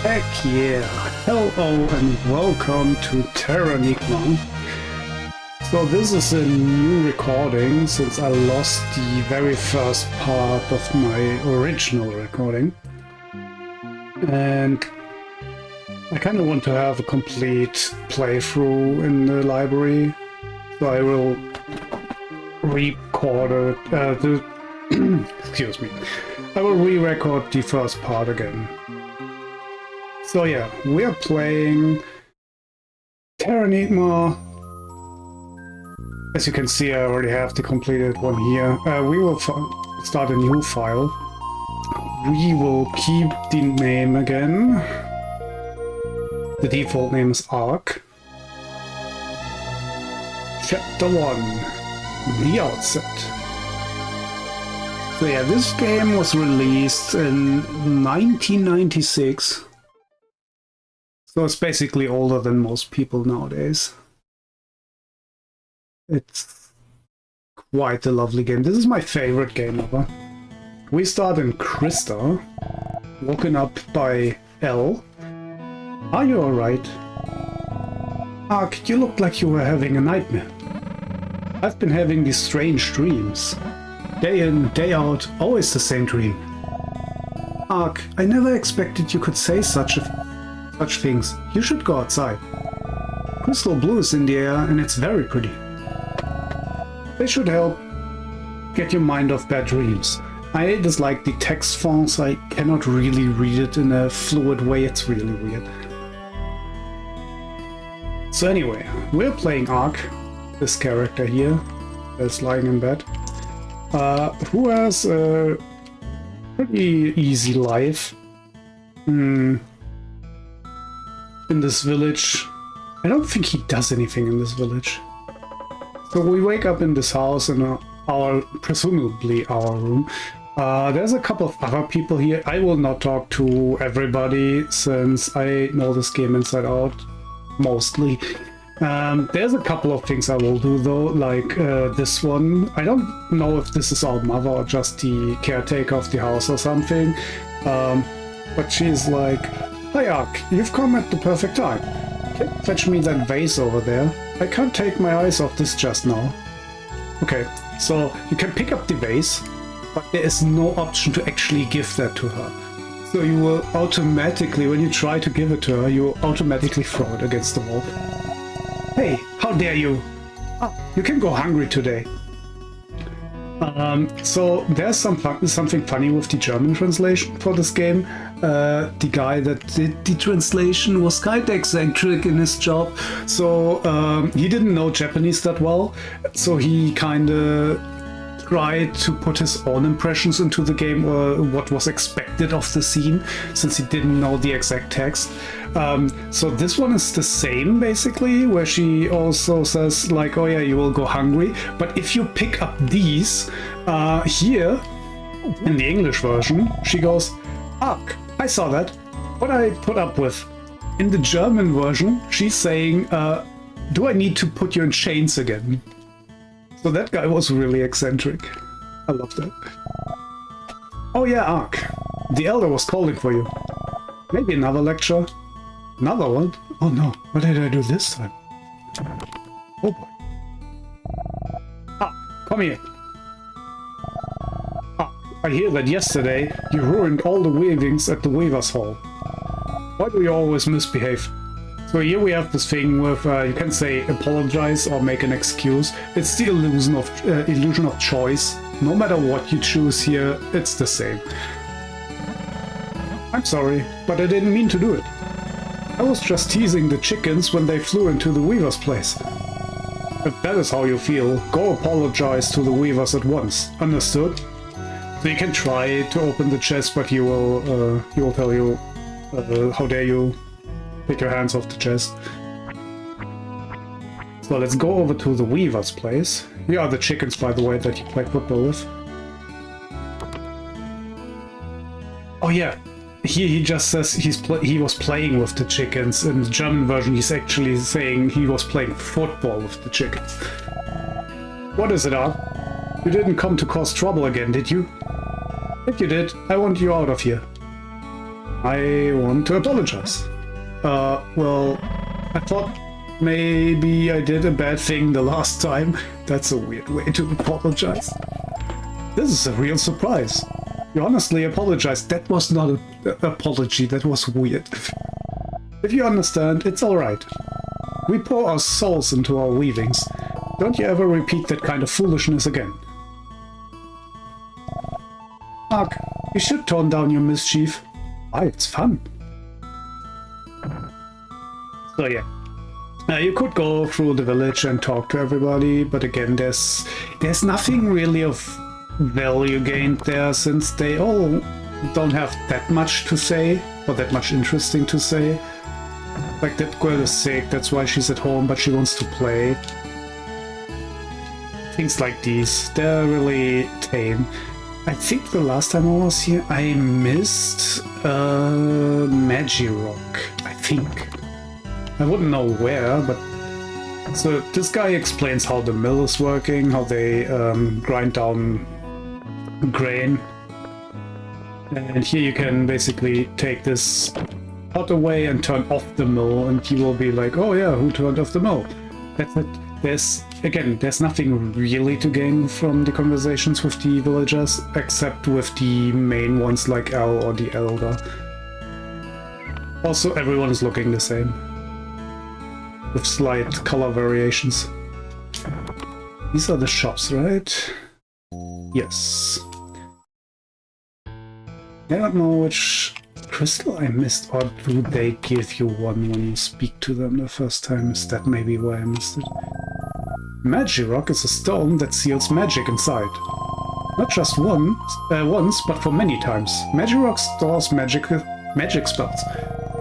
Heck yeah! Hello and welcome to Terranigma. So this is a new recording since I lost the very first part of my original recording. And I kind of want to have a complete playthrough in the library. So I will record it, excuse me. I will re-record the first part again. So yeah, we are playing Terranigma. As you can see, I already have the completed one here. We will start a new file. We will keep the name again. The default name is Ark. Chapter 1, The Outset. So yeah, this game was released in 1996. So it's basically older than most people nowadays. It's quite a lovely game. This is my favorite game ever. We start in Krista, woken up by L. Are you alright? Ark, you looked like you were having a nightmare. I've been having these strange dreams. Day in, day out, always the same dream. Ark, I never expected you could say such things. You should go outside. Crystal blue is in the air and it's very pretty. They should help get your mind off bad dreams. I dislike the text fonts. I cannot really read it in a fluid way. It's really weird. So anyway, we're playing Ark, this character here that's lying in bed, who has a pretty easy life. In this village. I don't think he does anything in this village. So we wake up in this house in presumably our room. There's a couple of other people here. I will not talk to everybody since I know this game inside out, mostly. There's a couple of things I will do though, like this one. I don't know if this is our mother or just the caretaker of the house or something. But she's like, "Hi Ark, you've come at the perfect time. Can you fetch me that vase over there? I can't take my eyes off this just now." Okay, so you can pick up the vase, but there is no option to actually give that to her. So you will automatically, when you try to give it to her, you will automatically throw it against the wall. Hey, how dare you? Oh, you can go hungry today. So there's something funny with the German translation for this game. The guy that did the translation was kind of eccentric in his job, so he didn't know Japanese that well, so he kind of tried to put his own impressions into the game, or what was expected of the scene, since he didn't know the exact text. So this one is the same, basically, where she also says, like, "Oh yeah, you will go hungry, but if you pick up these," here, in the English version, she goes, "Ark, I saw that. What I put up with." In the German version, she's saying, "Do I need to put you in chains again?" So that guy was really eccentric. I love that. "Oh yeah, Ark. The Elder was calling for you. Maybe another lecture? Another one? Oh no, what did I do this time? Oh boy. Ark, come here. Ark, I hear that yesterday you ruined all the weavings at the Weaver's Hall. Why do you always misbehave?" So here we have this thing with, you can say apologize or make an excuse. It's the illusion of choice. No matter what you choose here, it's the same. "I'm sorry, but I didn't mean to do it. I was just teasing the chickens when they flew into the Weaver's place. If that is how you feel, go apologize to the Weavers at once. Understood?" So you can try to open the chest, but he will tell you, "How dare you? Take your hands off the chest." So let's go over to the Weaver's place. Here are the chickens, by the way, that you play football with. Oh yeah, he just says he was playing with the chickens. In the German version, he's actually saying he was playing football with the chickens. "What is it, Ark? You didn't come to cause trouble again, did you?" "If you did, I want you out of here." I want to apologize. Well, I thought maybe I did a bad thing the last time. That's a weird way to apologize. This is a real surprise. You honestly apologized. That was not an apology, that was weird. If you understand, it's alright. We pour our souls into our weavings. Don't you ever repeat that kind of foolishness again. Mark, you should tone down your mischief. Why, it's fun. So yeah. You could go through the village and talk to everybody, but again, there's nothing really of value gained there, since they all don't have that much to say, or that much interesting to say. Like, that girl is sick, that's why she's at home, but she wants to play. Things like these, they're really tame. I think the last time I was here, I missed Magirock, I think. I wouldn't know where, but... So this guy explains how the mill is working, how they grind down grain. And here you can basically take this pot away and turn off the mill, and he will be like, oh yeah, who turned off the mill? That's it. There's nothing really to gain from the conversations with the villagers, except with the main ones like Al or the Elder. Also, everyone is looking the same, with slight color variations. These are the shops, right? Yes. I don't know which crystal I missed, or do they give you one when you speak to them the first time? Is that maybe why I missed it? Magirock is a stone that seals magic inside. Not just once, but for many times. Magirock stores magic spells.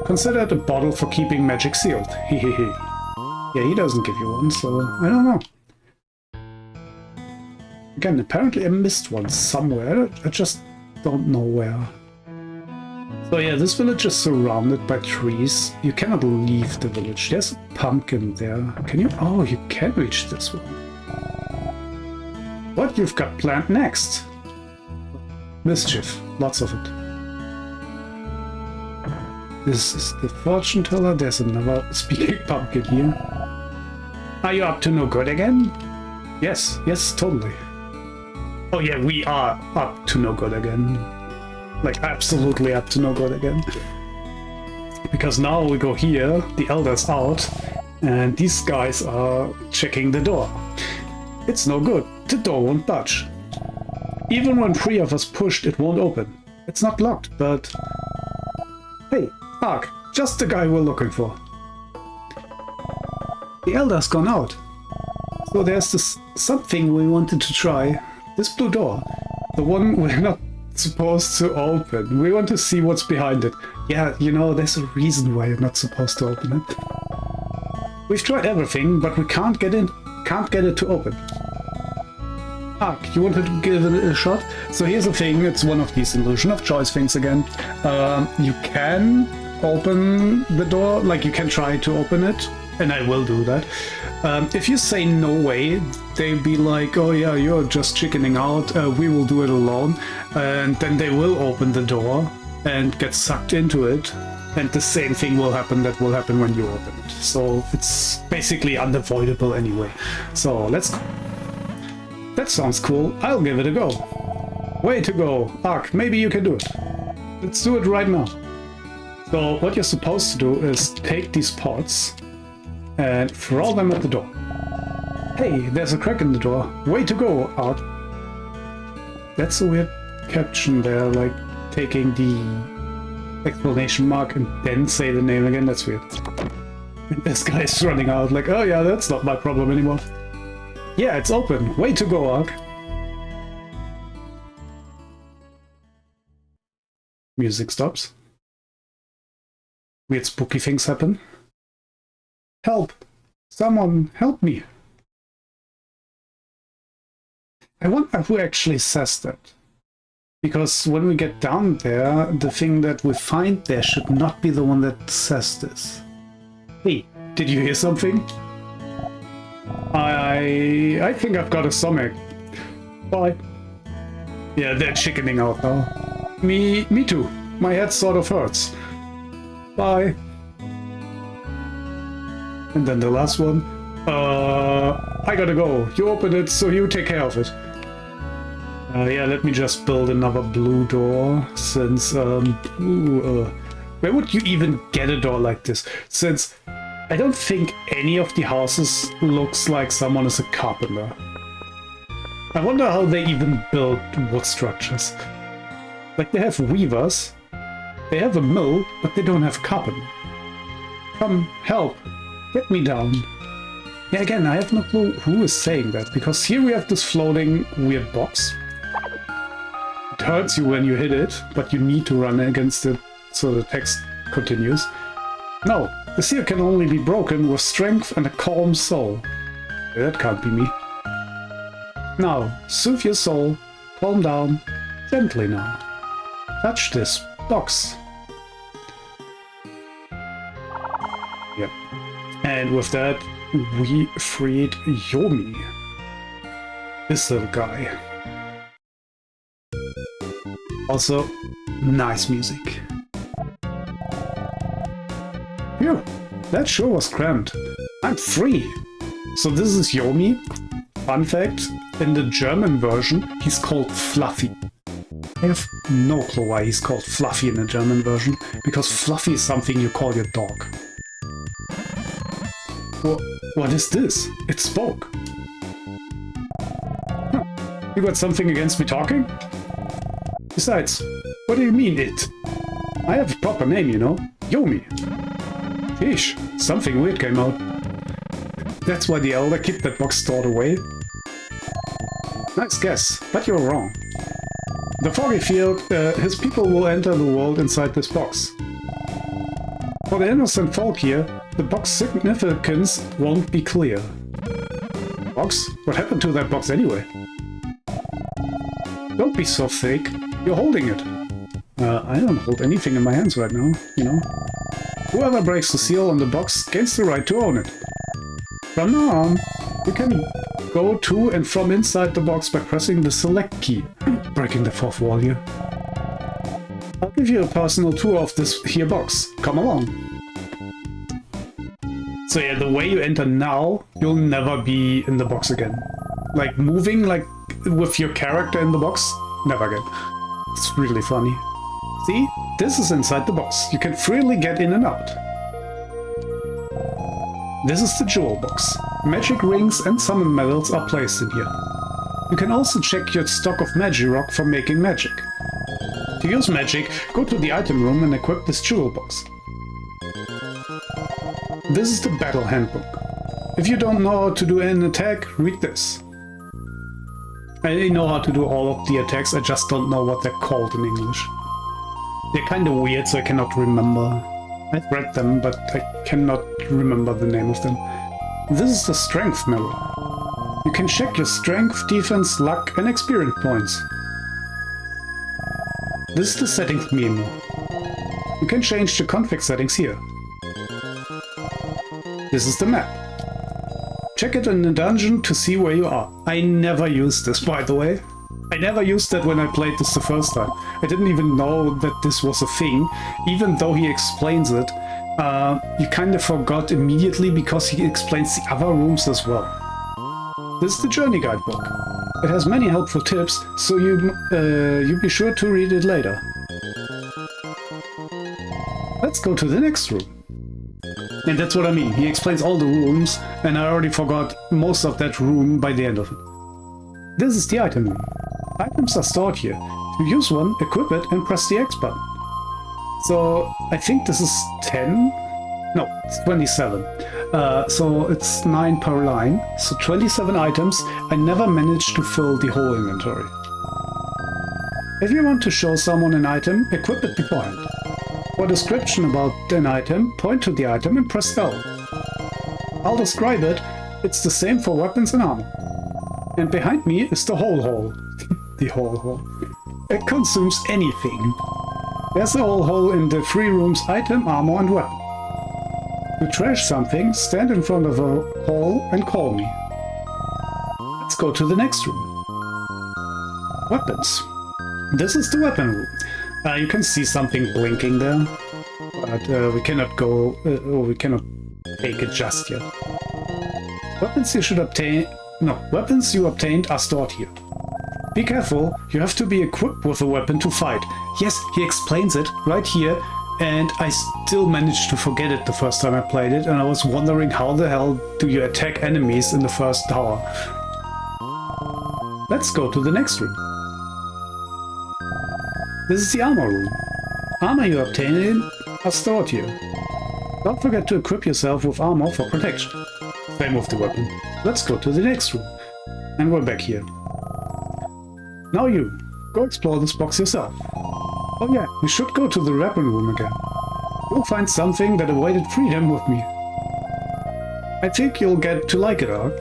Consider it a bottle for keeping magic sealed. Hehehe. Yeah, he doesn't give you one, so I don't know. Again, apparently I missed one somewhere. I just don't know where. So yeah, this village is surrounded by trees. You cannot leave the village. There's a pumpkin there. Can you? Oh, you can reach this one. What you've got planned next? Mischief. Lots of it. This is the fortune teller. There's another speaking pumpkin here. Are you up to no good again? Yes, totally. Oh yeah, we are up to no good again. Like, absolutely up to no good again. Because now we go here, the Elder's out, and these guys are checking the door. It's no good. The door won't budge. Even when 3 of us pushed, it won't open. It's not locked, but... Hey, Ark, just the guy we're looking for. The Elder's gone out. So there's this something we wanted to try. This blue door. The one we're not supposed to open. We want to see what's behind it. Yeah, you know, there's a reason why you're not supposed to open it. We've tried everything, but we can't get it to open. Ark, you wanted to give it a shot? So here's the thing, it's one of these illusion of choice things again. You can open the door, like you can try to open it, and I will do that. If you say no way, they'll be like, oh yeah, you're just chickening out, we will do it alone. And then they will open the door and get sucked into it. And the same thing will happen that will happen when you open it. So it's basically unavoidable anyway. So let's go. That sounds cool. I'll give it a go. Way to go. Ark, maybe you can do it. Let's do it right now. So what you're supposed to do is take these pots and throw them at the door. Hey, there's a crack in the door. Way to go, Ark. That's a weird caption there, like taking the exclamation mark and then say the name again. That's weird. And this guy's running out like, oh yeah, that's not my problem anymore. Yeah, it's open. Way to go, Ark. Music stops. Weird spooky things happen. Help! Someone help me! I wonder who actually says that. Because when we get down there, the thing that we find there should not be the one that says this. Hey, did you hear something? I think I've got a stomach. Bye. Yeah, they're chickening out now. Me too. My head sort of hurts. Bye. And then the last one. I gotta go. You open it, so you take care of it. Yeah, let me just build another blue door, since, where would you even get a door like this? Since I don't think any of the houses looks like someone is a carpenter. I wonder how they even build wood structures. Like, they have weavers, they have a mill, but they don't have carpenter. Come, help, get me down. Yeah, again, I have no clue who is saying that, because here we have this floating weird box. It hurts you when you hit it, but you need to run against it so the text continues. No, the seal can only be broken with strength and a calm soul. That can't be me. Now, soothe your soul, calm down, gently now. Touch this box. Yep. And with that, we freed Yomi. This little guy. Also, nice music. Phew, that sure was cramped. I'm free! So this is Yomi. Fun fact, in the German version, he's called Fluffy. I have no clue why he's called Fluffy in the German version, because Fluffy is something you call your dog. What is this? It spoke. Huh. You got something against me talking? Besides, what do you mean, it? I have a proper name, you know. Yomi. Sheesh, something weird came out. That's why the elder kept that box stored away. Nice guess, but you're wrong. The foggy field, his people will enter the world inside this box. For the innocent folk here, the box's significance won't be clear. Box? What happened to that box anyway? Don't be so fake. You're holding it. I don't hold anything in my hands right now, you know. Whoever breaks the seal on the box gains the right to own it. From now on, you can go to and from inside the box by pressing the select key. Breaking the fourth wall here. I'll give you a personal tour of this here box. Come along. So yeah, the way you enter now, you'll never be in the box again. Like moving like with your character in the box, never again. It's really funny. See, this is inside the box. You can freely get in and out. This is the jewel box. Magic rings and summon medals are placed in here. You can also check your stock of Magirock for making magic. To use magic, go to the item room and equip this jewel box. This is the battle handbook. If you don't know how to do an attack, read this. I know how to do all of the attacks, I just don't know what they're called in English. They're kind of weird, so I cannot remember. I've read them, but I cannot remember the name of them. This is the strength mirror. You can check your strength, defense, luck, and experience points. This is the settings menu. You can change the config settings here. This is the map. Check it in the dungeon to see where you are. I never used this, by the way. I never used that when I played this the first time. I didn't even know that this was a thing, even though he explains it. You kind of forgot immediately because he explains the other rooms as well. This is the journey guidebook. It has many helpful tips, so you be sure to read it later. Let's go to the next room. And that's what I mean, he explains all the rooms, and I already forgot most of that room by the end of it. This is the item room. Items are stored here. To use one, equip it and press the X button. So I think this is 10? No, it's 27. So it's 9 per line. So 27 items. I never managed to fill the whole inventory. If you want to show someone an item, equip it beforehand. For a description about an item, point to the item and press L. I'll describe it. It's the same for weapons and armor. And behind me is the whole hole. The whole hole. It consumes anything. There's a whole hole in the 3 rooms: item, armor, and weapon. To trash something, stand in front of a hole and call me. Let's go to the next room. Weapons. This is the weapon room. You can see something blinking there, but we cannot go, or we cannot take it just yet. Weapons you should obtain... No, weapons you obtained are stored here. Be careful, you have to be equipped with a weapon to fight. Yes, he explains it right here, and I still managed to forget it the first time I played it, and I was wondering how the hell do you attack enemies in the first tower. Let's go to the next room. This is the armor room. Armor you obtain in are stored here. Don't forget to equip yourself with armor for protection. Same with the weapon. Let's go to the next room. And we're back here. Now you, go explore this box yourself. Oh yeah, we should go to the weapon room again. You'll find something that awaited freedom with me. I think you'll get to like it, Ark.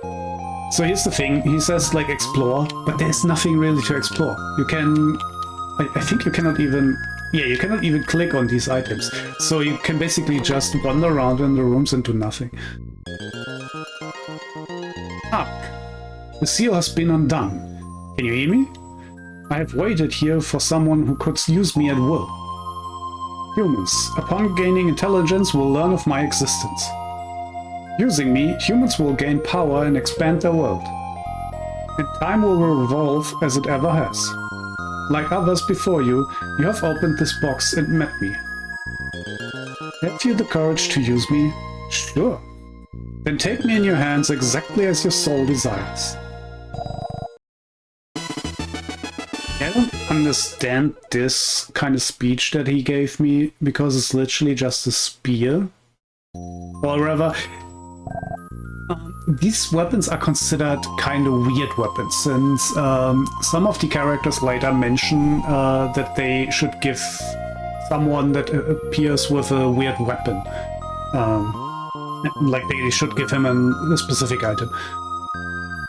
So here's the thing, he says like explore, but there's nothing really to explore. You can... I think you cannot even... Yeah, you cannot even click on these items. So you can basically just wander around in the rooms and do nothing. Ark, the seal has been undone. Can you hear me? I have waited here for someone who could use me at will. Humans, upon gaining intelligence, will learn of my existence. Using me, humans will gain power and expand their world. And time will revolve as it ever has. Like others before you, you have opened this box and met me. Have you the courage to use me? Sure. Then take me in your hands exactly as your soul desires. I don't understand this kind of speech that he gave me, because it's literally just a spear. Or rather, these weapons are considered kind of weird weapons, since some of the characters later mention that they should give someone that appears with a weird weapon. Like they should give him a specific item.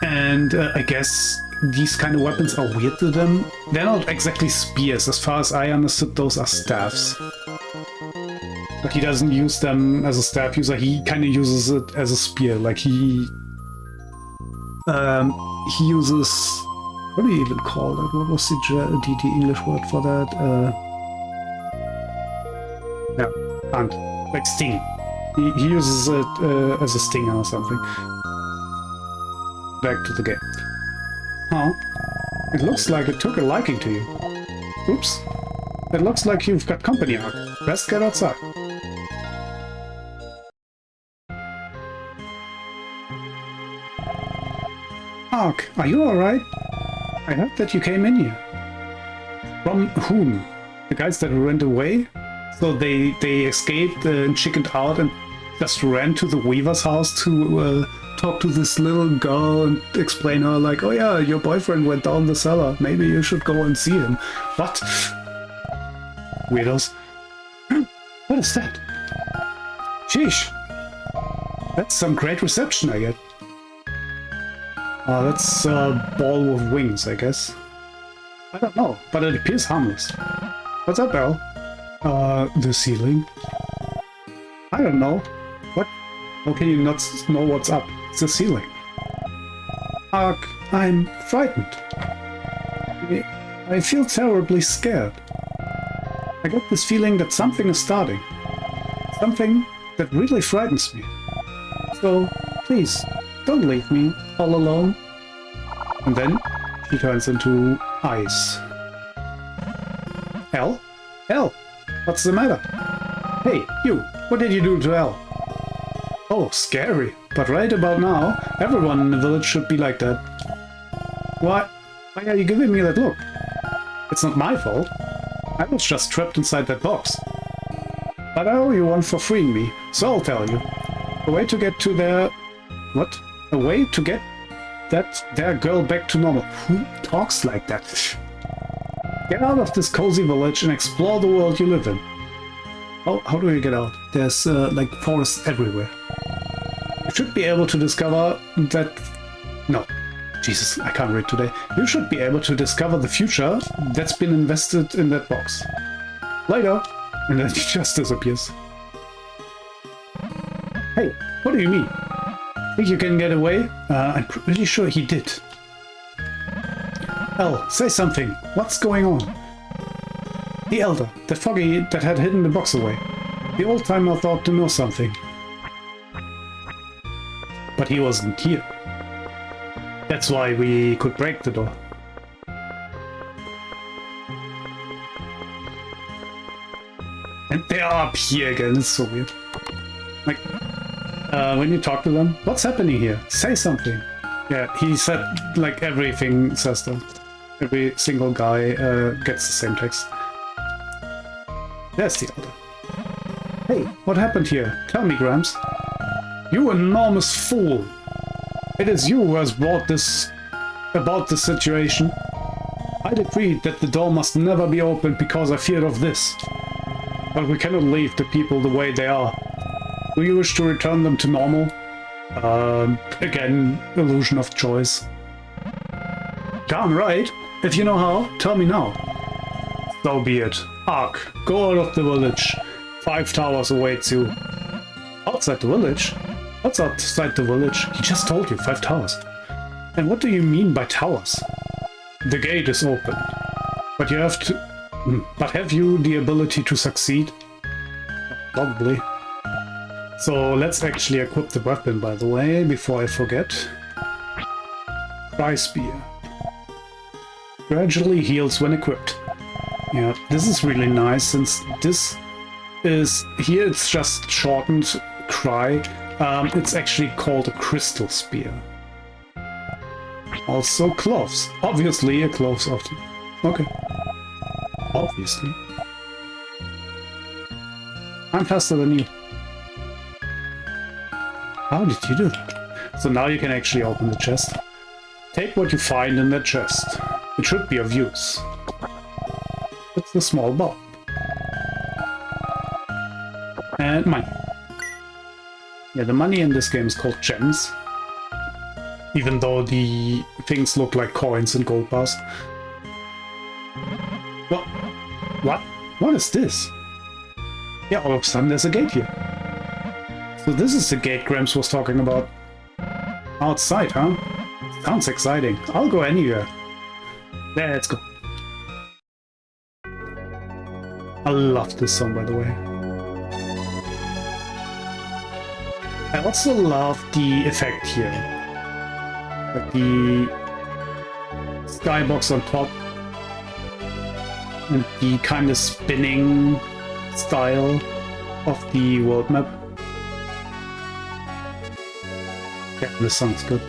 And I guess these kind of weapons are weird to them. They're not exactly spears. As far as I understood, those are staffs. But he doesn't use them as a staff user. He kind of uses it as a spear. Like he uses... What do you even call that? What was the English word for that? Yeah, and like sting. He uses it as a stinger or something. Back to the game. Huh? It looks like it took a liking to you. Oops. It looks like you've got company, Ark. Best get outside. Ark, are you alright? I heard that you came in here. From whom? The guys that went away? So they escaped and chickened out and just ran to the Weaver's house to talk to this little girl and explain her like, oh yeah, your boyfriend went down the cellar. Maybe you should go and see him. What? Weirdos. What is that? Sheesh. That's some great reception I get. That's a ball with wings, I guess. I don't know, but it appears harmless. What's up, Al? The ceiling? I don't know. What? How can you not know what's up? It's the ceiling. Ark, I'm frightened. I feel terribly scared. I get this feeling that something is starting. Something that really frightens me. So, please, don't leave me all alone. And then she turns into ice. Elle? Elle? What's the matter? Hey, you! What did you do to Elle? Oh, scary. But right about now, everyone in the village should be like that. Why are you giving me that look? It's not my fault. I was just trapped inside that box. But I owe you one for freeing me, so I'll tell you. A way to get to their... What? A way to get their girl back to normal. Who talks like that? Get out of this cozy village and explore the world you live in. How do we get out? There's like forests everywhere. You should be able to discover that... No. Jesus, I can't read today. You should be able to discover the future that's been invested in that box. Later. And then he just disappears. Hey, what do you mean? Think you can get away? I'm pretty sure he did. Elle, say something. What's going on? The elder, the foggy that had hidden the box away. The old-timer thought to know something. But he wasn't here. That's why we could break the door. And they are up here again, it's so weird. Like, when you talk to them, what's happening here? Say something. Yeah, he said, like, everything says that. Every single guy gets the same text. There's the elder. Hey, what happened here? Tell me, Gramps. You enormous fool! It is you who has brought this about the situation. I decreed that the door must never be opened because I feared of this. But we cannot leave the people the way they are. Do you wish to return them to normal? Again, illusion of choice. Darn right. If you know how, tell me now. So be it. Ark, go out of the village. 5 towers awaits you. Outside the village? What's outside the village? He just told you 5 towers. And what do you mean by towers? The gate is open. But you have to... But have you the ability to succeed? Probably. So let's actually equip the weapon, by the way, before I forget. Tri Spear. Gradually heals when equipped. Yeah, this is really nice, since this is... Here it's just shortened Cry. It's actually called a Crystal Spear. Also cloves. Obviously a cloves of... Okay. Obviously. I'm faster than you. How did you do that? So now you can actually open the chest. Take what you find in that chest. It should be of use. It's the small ball. And money. Yeah, the money in this game is called gems. Even though the things look like coins and gold bars. What? What is this? Yeah, all of a sudden there's a gate here. So this is the gate Gramps was talking about. Outside, huh? Sounds exciting. I'll go anywhere. Let's go. I love this song, by the way. I also love the effect here. Like the skybox on top. And the kind of spinning style of the world map. Yeah, this sounds good.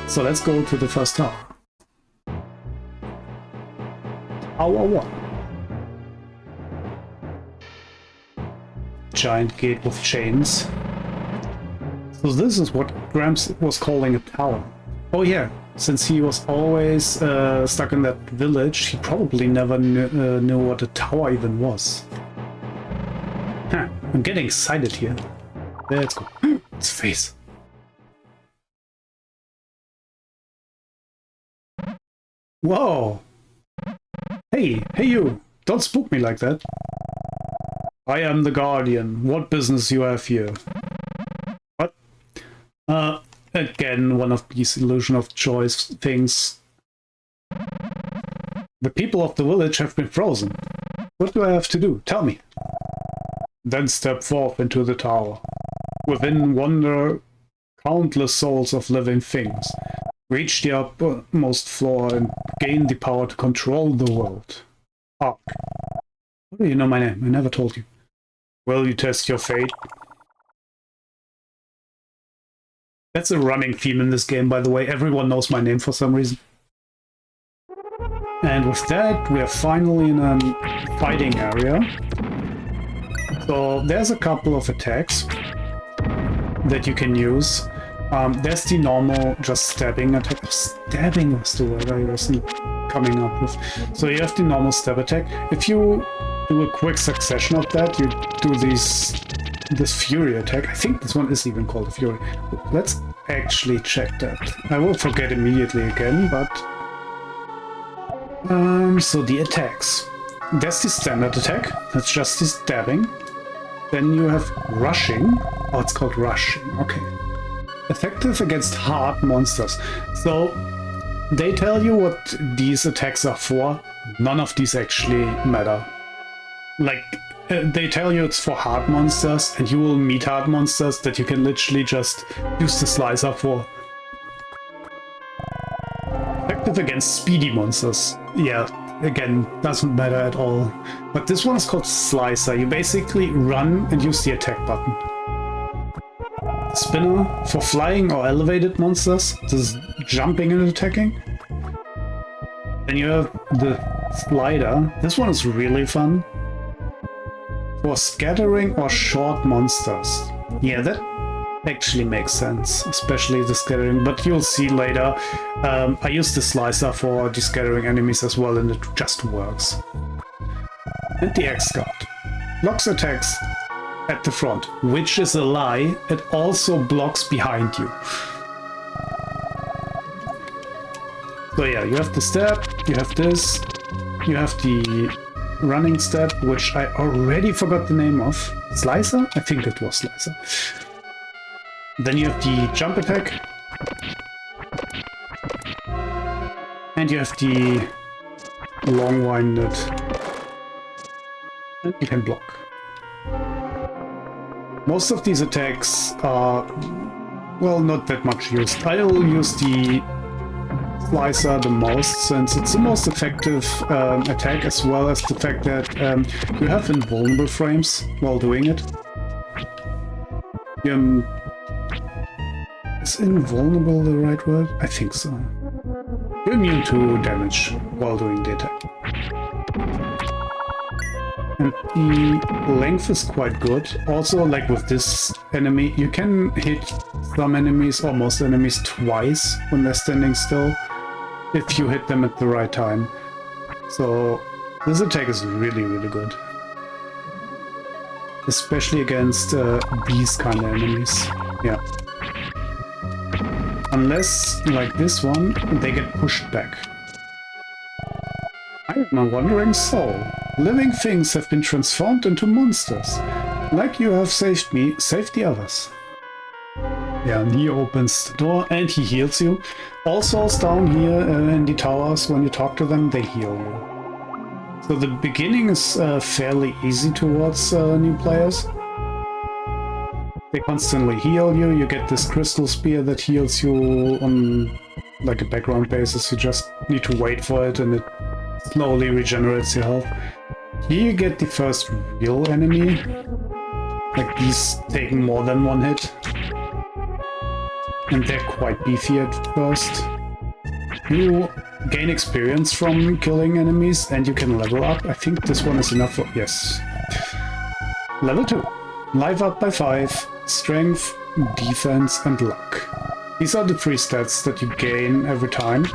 So let's go to the first tower. Tower 1. Giant gate with chains. So this is what Gramps was calling a tower. Oh yeah, since he was always stuck in that village, he probably never knew what a tower even was. Huh, I'm getting excited here. Let's go. Its face. Whoa! Hey you! Don't spook me like that. I am the Guardian. What business you have here? What? Again, one of these illusion of choice things. The people of the village have been frozen. What do I have to do? Tell me. Then step forth into the tower. Within wander countless souls of living things. Reach the uppermost floor and gain the power to control the world. Ark. How do you know my name? I never told you. Will you test your fate? That's a running theme in this game, by the way. Everyone knows my name for some reason. And with that, we are finally in a fighting area. So there's a couple of attacks that you can use. There's the normal just stabbing attack. Stabbing was the word I wasn't coming up with. So you have the normal stab attack. If you do a quick succession of that, you do this fury attack. I think this one is even called a fury. Let's actually check that. I will forget immediately again, but... so the attacks. There's the standard attack. That's just the stabbing. Then you have rushing. Oh, it's called rushing. Okay. Effective against hard monsters. So they tell you what these attacks are for. none of these actually matter. Like, they tell you it's for hard monsters, and you will meet hard monsters that you can literally just use the slicer for. Effective against speedy monsters. Yeah, again, doesn't matter at all. But this one is called Slicer. You basically run and use the attack button. Spinner for flying or elevated monsters. This is jumping and attacking. Then you have the slider. This one is really fun. For scattering or short monsters. Yeah, that actually makes sense, especially the scattering, but you'll see later. I use the slicer for descattering enemies as well, and it just works. And the X-Guard. Blocks attacks at the front, which is a lie. It also blocks behind you. So yeah, you have the step, you have this, you have the running step, which I already forgot the name of. Slicer? I think it was Slicer. Then you have the jump attack. And you have the long-winded. And you can block. Most of these attacks are, well, not that much used. I'll use the Slicer the most, since it's the most effective attack, as well as the fact that you have invulnerable frames while doing it. Is invulnerable the right word? I think so. You're immune to damage while doing the attack. And the length is quite good. Also, like with this enemy, you can hit some enemies, or most enemies, twice when they're standing still, if you hit them at the right time. So this attack is really, really good. Especially against these kind of enemies. Yeah. Unless, like this one, they get pushed back. I am a wandering soul. Living things have been transformed into monsters. Like you have saved me, save the others. Yeah, and he opens the door and he heals you. All souls down here in the towers, when you talk to them, they heal you. So the beginning is fairly easy towards new players. They constantly heal you. You get this crystal spear that heals you on like a background basis. You just need to wait for it and it slowly regenerates your health. Here you get the first real enemy. Like these taking more than one hit. And they're quite beefy at first. You gain experience from killing enemies and you can level up. I think this one is enough for... yes. Level 2. Life up by 5. Strength, defense and luck. These are the 3 stats that you gain every time.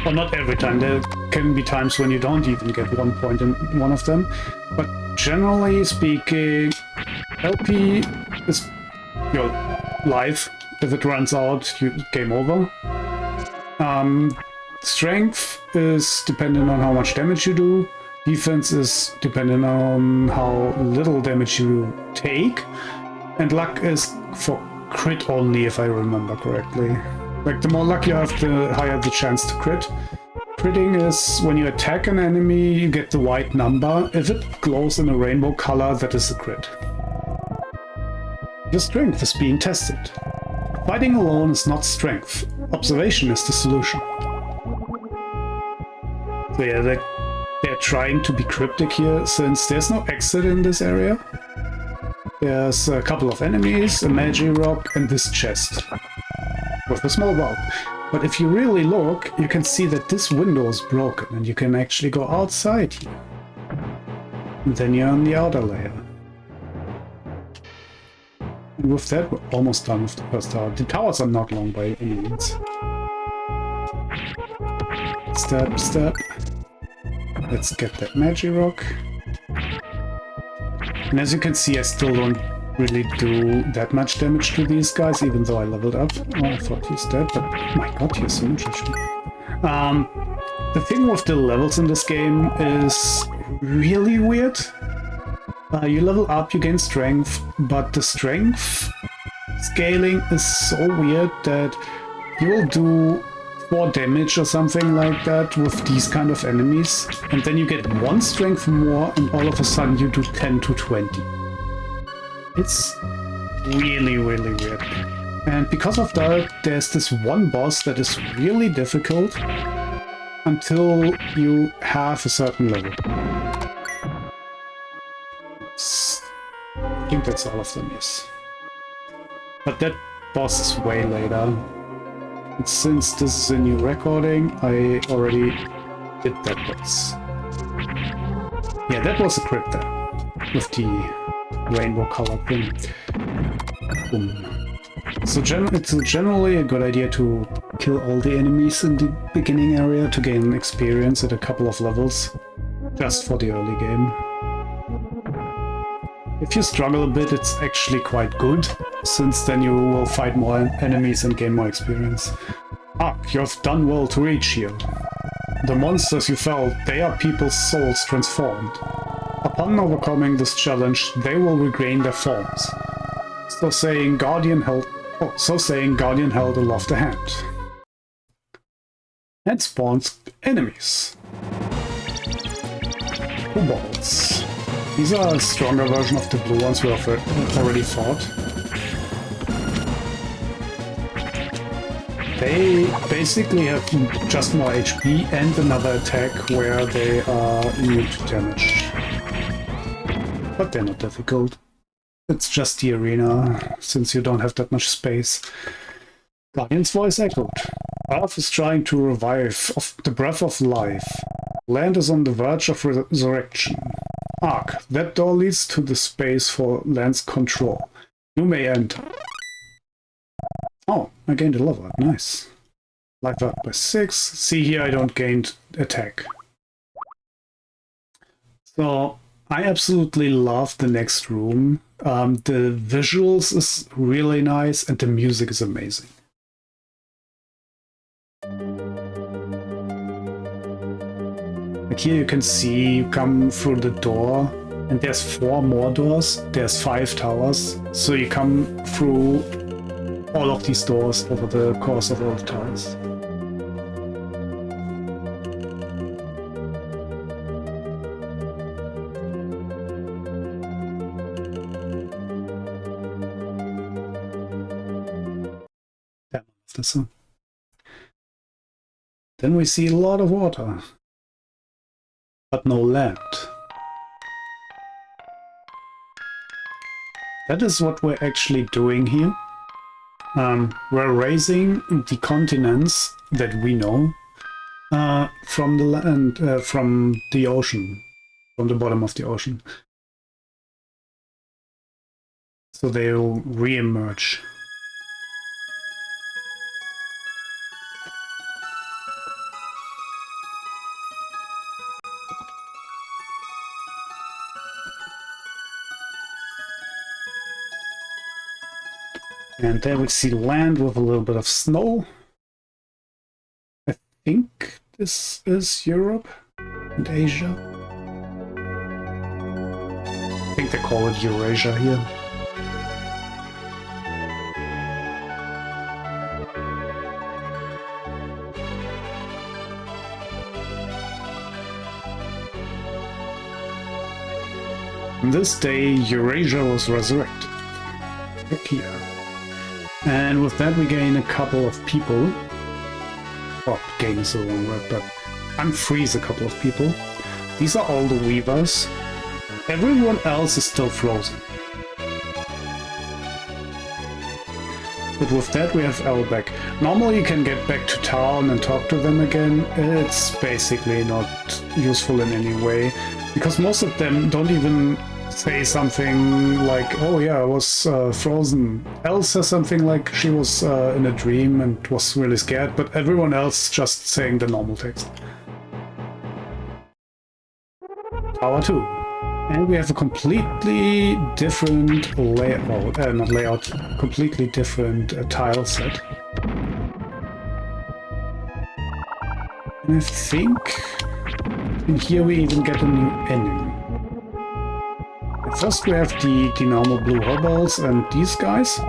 Well, not every time. There can be times when you don't even get 1 point in one of them. But generally speaking, LP is your life. If it runs out, you game over. Strength is dependent on how much damage you do. Defense is dependent on how little damage you take. And luck is for crit only, if I remember correctly. Like, the more luck you have, the higher the chance to crit. Critting is when you attack an enemy, you get the white number. If it glows in a rainbow color, that is a crit. Your strength is being tested. Fighting alone is not strength. Observation is the solution. So yeah, they're trying to be cryptic here, since there's no exit in this area. There's a couple of enemies, a magic rock, and this chest with a small valve. But if you really look, you can see that this window is broken, and you can actually go outside here. And then you're on the outer layer. And with that, we're almost done with the first tower. The towers are not long by any means. Step, step. Let's get that magic rock. And as you can see, I still don't really do that much damage to these guys, even though I leveled up. Oh, I thought he's dead, but my god, he's so interesting. The thing with the levels in this game is really weird. You level up, you gain strength, but the strength scaling is so weird that you will do 4 damage or something like that with these kind of enemies, and then you get 1 strength more, and all of a sudden you do 10 to 20. It's really, really weird. And because of that, there's this one boss that is really difficult until you have a certain level. I think that's all of them, yes. But that boss is way later. And since this is a new recording, I already did that boss. Yeah, that was a crit there, with the rainbow color thing. Boom. So it's generally a good idea to kill all the enemies in the beginning area to gain experience at a couple of levels, just for the early game. If you struggle a bit, it's actually quite good, since then you will fight more enemies and gain more experience. You have done well to reach here. The monsters you felled, they are people's souls transformed. Upon overcoming this challenge, they will regain their forms. So saying Guardian held aloft a hand. And spawns enemies. Kobolds. These are a stronger version of the blue ones we have already fought. They basically have just more HP and another attack where they are immune to damage. But they're not difficult. It's just the arena, since you don't have that much space. Guardian's voice echoed. Earth is trying to revive the breath of life. Land is on the verge of resurrection. That door leads to the space for land's control. You may enter. Oh, I gained a level up. Nice. Life up by 6. See here, I don't gain attack. So, I absolutely love the next room. The visuals is really nice and the music is amazing. Like here you can see you come through the door and there's 4 more doors. There's 5 towers. So you come through all of these doors over the course of all the towers. Then we see a lot of water, but no land. That is what we're actually doing here. We're raising the continents that we know from the land, from the ocean, from the bottom of the ocean. So they'll re-emerge. And there we see land with a little bit of snow. I think this is Europe and Asia. I think they call it Eurasia here. On this day, Eurasia was resurrected. Look here. And with that we gain a couple of people. Well, gain is the wrong word, but unfreeze a couple of people. These are all the weavers. Everyone else is still frozen. But with that we have Elbeck. Normally you can get back to town and talk to them again. It's basically not useful in any way, because most of them don't even say something like, oh yeah, I was frozen. Elle says something like she was in a dream and was really scared, but everyone else just saying the normal text. Tower 2. And we have a completely different layout, not layout, completely different tile set. And I think in here we even get a new enemy. First we have the normal blue hobbles and these guys.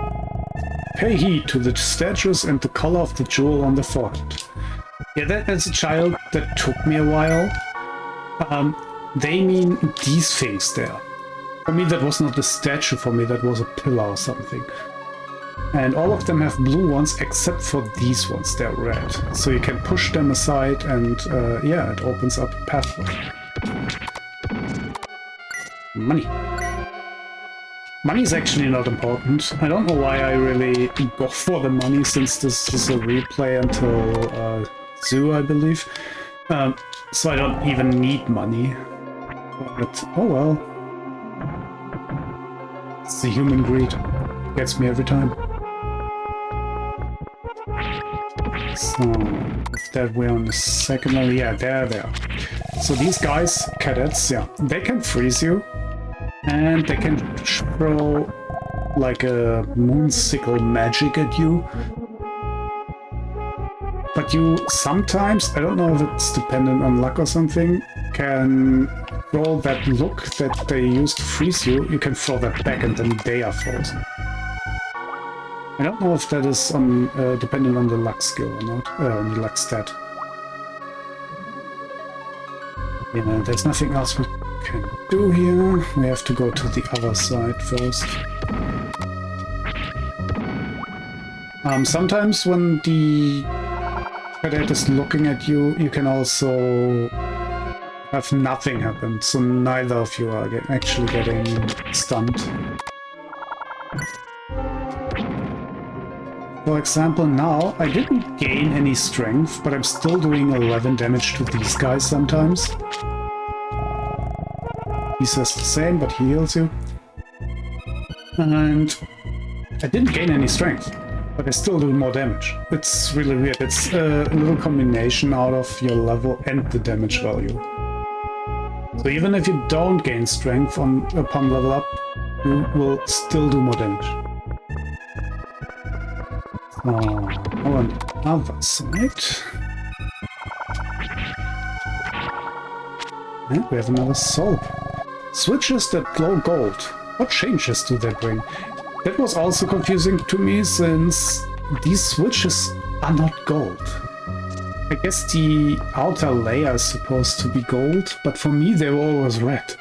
Pay heed to the statues and the color of the jewel on the forehead. Yeah, that as a child, that took me a while. They mean these things there. For me, that was not a statue. For me, that was a pillar or something. And all of them have blue ones, except for these ones. They're red. So you can push them aside, and yeah, it opens up a pathway. Money. Money is actually not important. I don't know why I really go for the money, since this is a replay until Zoo, I believe. So I don't even need money. But, oh well. It's the human greed. Gets me every time. So, if that we're on the second level, yeah, there they are. So these guys, cadets, yeah, they can freeze you. And they can throw like a moonsicle magic at you. But you sometimes, I don't know if it's dependent on luck or something, can throw that look that they use to freeze you, you can throw that back and then they are frozen. I don't know if that is on, dependent on the luck skill or not, on the luck stat. Yeah, there's nothing else we can do here. We have to go to the other side first. Sometimes when the cadet is looking at you, you can also have nothing happen, so neither of you are actually getting stunned. For example, now I didn't gain any strength, but I'm still doing 11 damage to these guys sometimes. He says the same, but he heals you. And I didn't gain any strength, but I still do more damage. It's really weird. It's a little combination out of your level and the damage value. So even if you don't gain strength upon level up, you will still do more damage. On the other side. And we have another soul. Switches that glow gold. What changes do they bring? That was also confusing to me, since these switches are not gold. I guess the outer layer is supposed to be gold, but for me they were always red.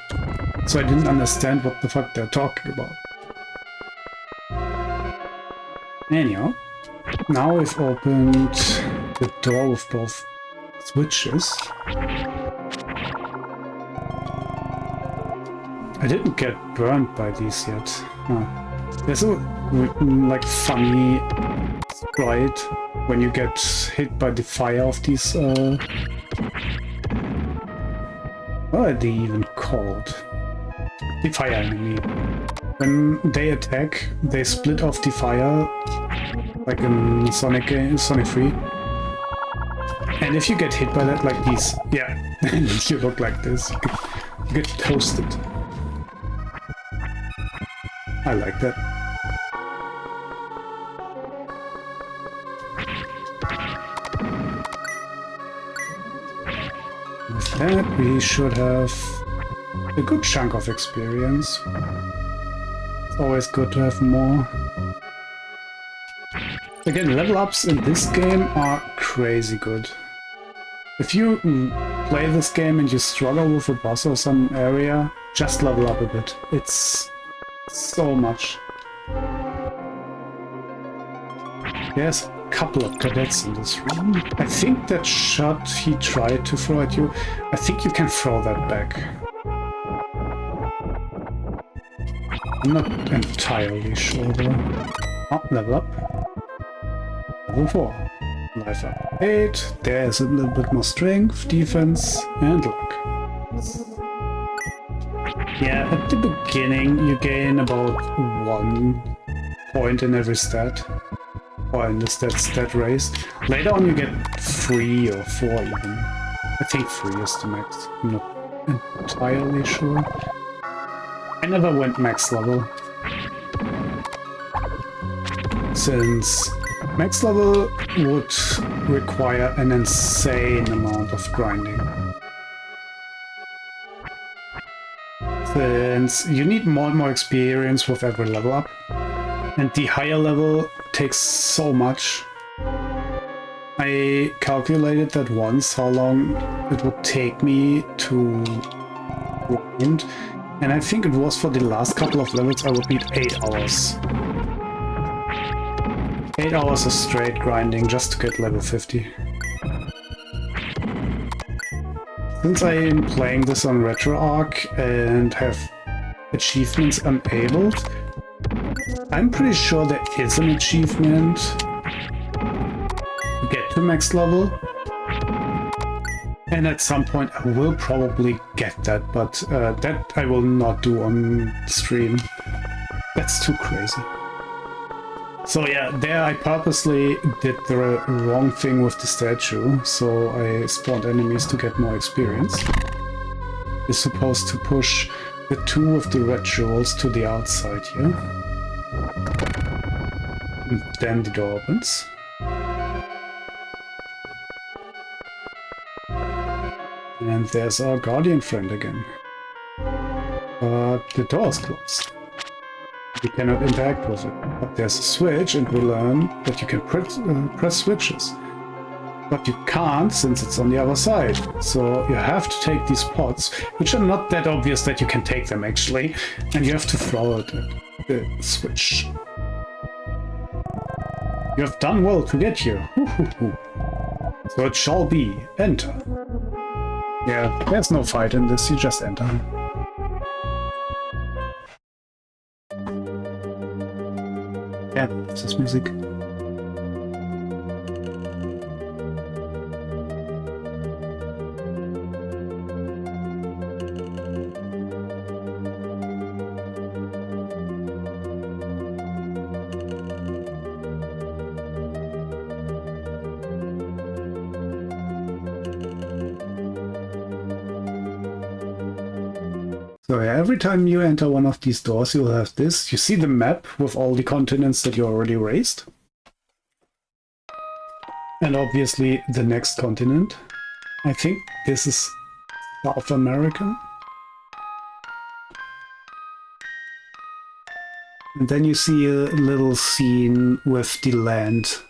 So I didn't understand what the fuck they're talking about. Anyhow, now we've opened the door with both switches. I didn't get burned by these yet. There's a like funny sprite when you get hit by the fire of these what are they even called? The fire enemy. When they attack, they split off the fire like in Sonic 3. And if you get hit by that like these, yeah, and you look like this, you get toasted. I like that. With that, we should have a good chunk of experience. It's always good to have more. Again, level ups in this game are crazy good. If you play this game and you struggle with a boss or some area, just level up a bit. It's so much. There's a couple of cadets in this room. I think that shot he tried to throw at you, I think you can throw that back. I'm not entirely sure though. Oh, level up. Level 4. Life up 8. There's a little bit more strength, defense, and luck. Yeah, at the beginning you gain about 1 point in every stat. Or in the stat raised. Later on you get 3 or 4 even. I think 3 is the max. I'm not entirely sure. I never went max level. Since max level would require an insane amount of grinding. Since you need more and more experience with every level up. And the higher level takes so much. I I calculated that once, how long it would take me to grind, and I think it was for the last couple of levels I would need 8 hours. 8 hours of straight grinding just to get level 50. Since I am playing this on RetroArch and have achievements enabled, I'm pretty sure there is an achievement to get to max level. And at some point I will probably get that, but that I will not do on stream. That's too crazy. So yeah, there I purposely did the wrong thing with the statue, so I spawned enemies to get more experience. You're supposed to push the 2 of the red jewels to the outside here. And then the door opens. And there's our guardian friend again. But the door is closed. You cannot interact with it. But there's a switch, and we learn that you can press switches. But you can't, since it's on the other side. So you have to take these pots, which are not that obvious that you can take them actually, and you have to throw it at the switch. You have done well to get here. So it shall be. Enter. Yeah, there's no fight in this, you just enter. Yeah, this is music. So yeah, every time you enter one of these doors, you'll have this. You see the map with all the continents that you already raised. And obviously the next continent. I think this is South America. And then you see a little scene with the land.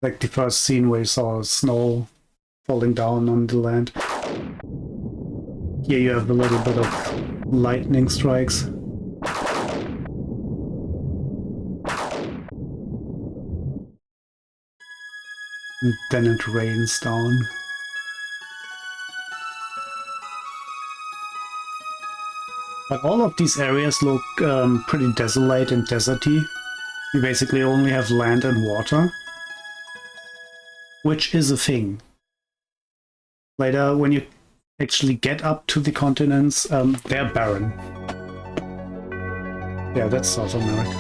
Like the first scene where you saw snow falling down on the land. Here you have a little bit of lightning strikes. And then it rains down. But all of these areas look pretty desolate and deserty. You basically only have land and water. Which is a thing. Later, when you actually get up to the continents, they're barren. Yeah, that's South America.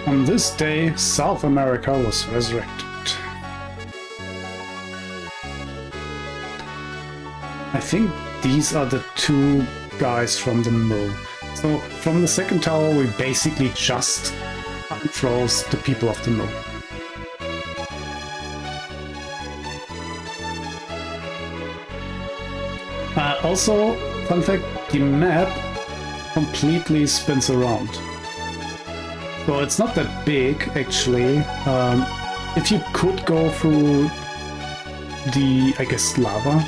On this day, South America was resurrected. I think these are the 2 guys from the mill. So from the second tower we basically just unfroze the people of the mill. Also, fun fact, the map completely spins around. So it's not that big actually. If you could go through the, I guess, lava,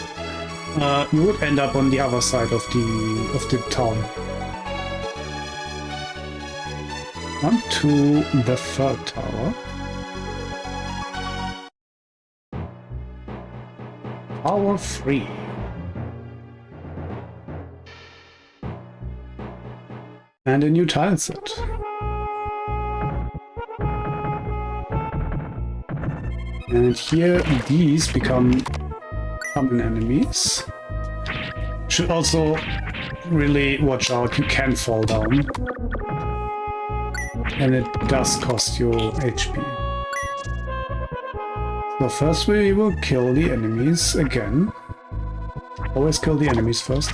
you would end up on the other side of the town. On to the 3rd tower. Tower 3. And a new tile set. And here these become common enemies. Should also really watch out, you can fall down. And it does cost you HP. So first we will kill the enemies again. Always kill the enemies first.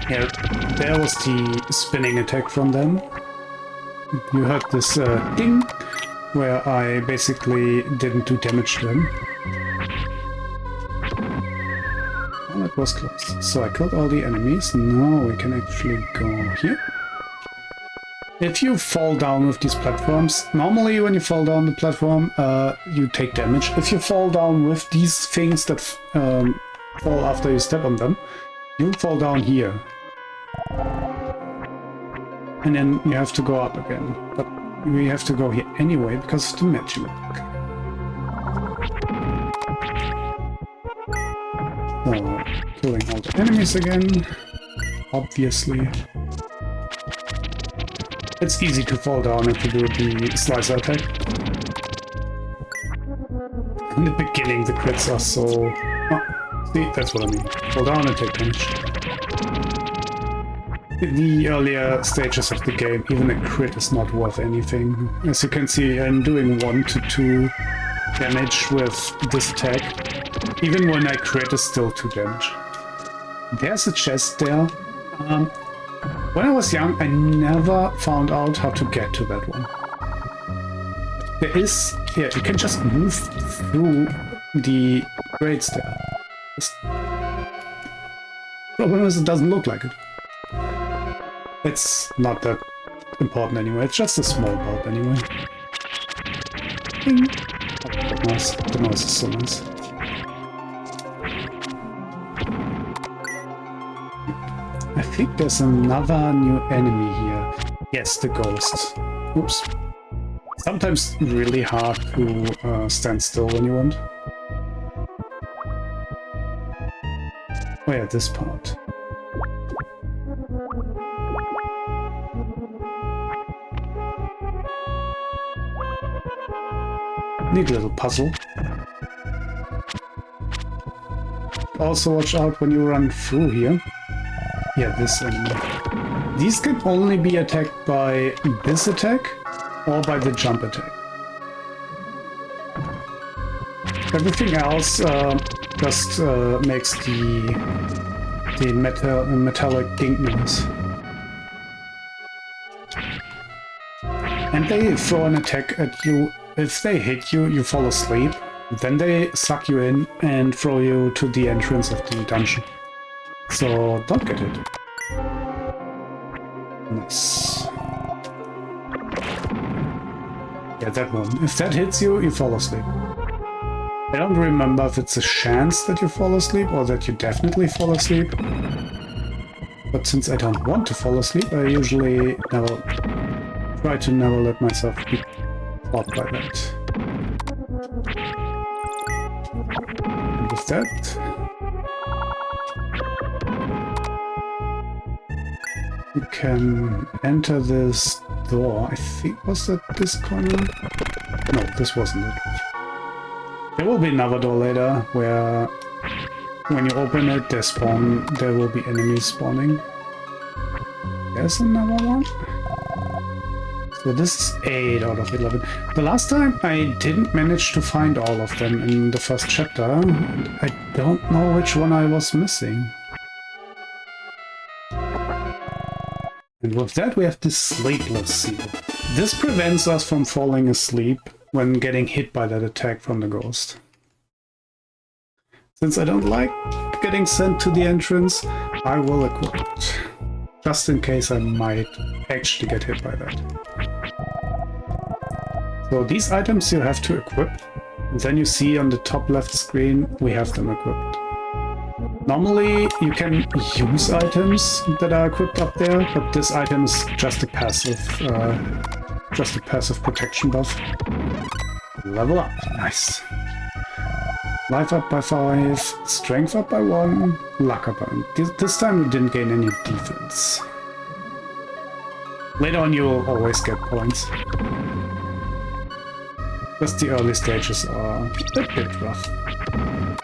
Yeah, there was the spinning attack from them. You heard this ding. where I basically didn't do damage to him. Well, it was close. So I killed all the enemies. Now we can actually go here. If you fall down with these platforms, normally when you fall down the platform, you take damage. If you fall down with these things that fall after you step on them, you'll fall down here. And then you have to go up again. But we have to go here anyway because of the magic. So, killing all the enemies again, obviously. It's easy to fall down if you do the slicer attack. In the beginning, the crits are so... Oh, see, that's what I mean. Fall down and take damage. In the earlier stages of the game, even a crit is not worth anything. As you can see, I'm doing 1 to 2 damage with this attack. Even when I crit, it's still 2 damage. There's a chest there. When I was young, I never found out how to get to that one. There is... Yeah, you can just move through the grades there. Problem is, it doesn't look like it. It's not that important anyway, it's just a small part anyway. Ding. Oh, nice. The noise is so nice. I think there's another new enemy here. Yes, the ghost. Oops. Sometimes really hard to stand still when you want. Oh yeah, this part. Neat little puzzle. Also watch out when you run through here. Yeah, this enemy. These can only be attacked by this attack or by the jump attack. Everything else just makes the metallic ding noise. And they throw an attack at you. If they hit you, you fall asleep. Then they suck you in and throw you to the entrance of the dungeon. So don't get hit. Nice. Yeah, that one. If that hits you, you fall asleep. I don't remember if it's a chance that you fall asleep or that you definitely fall asleep. But since I don't want to fall asleep, I usually try to never let myself be caught by that. And with that, you can enter this door. I think, was that this corner? No, this wasn't it. There will be another door later where when you open it, there will be enemies spawning. There's another one. So this is 8 out of 11. The last time I didn't manage to find all of them in the first chapter. I don't know which one I was missing. And with that we have the sleepless seal. This prevents us from falling asleep when getting hit by that attack from the ghost. Since I don't like getting sent to the entrance, I will equip it. Just in case I might actually get hit by that. So these items you have to equip. And then you see on the top left screen, we have them equipped. Normally you can use items that are equipped up there, but this item is just a passive protection buff. Level up, nice. Life up by 5, strength up by 1, luck up by 1. This time we didn't gain any defense. Later on you will always get points. Just the early stages are a bit rough.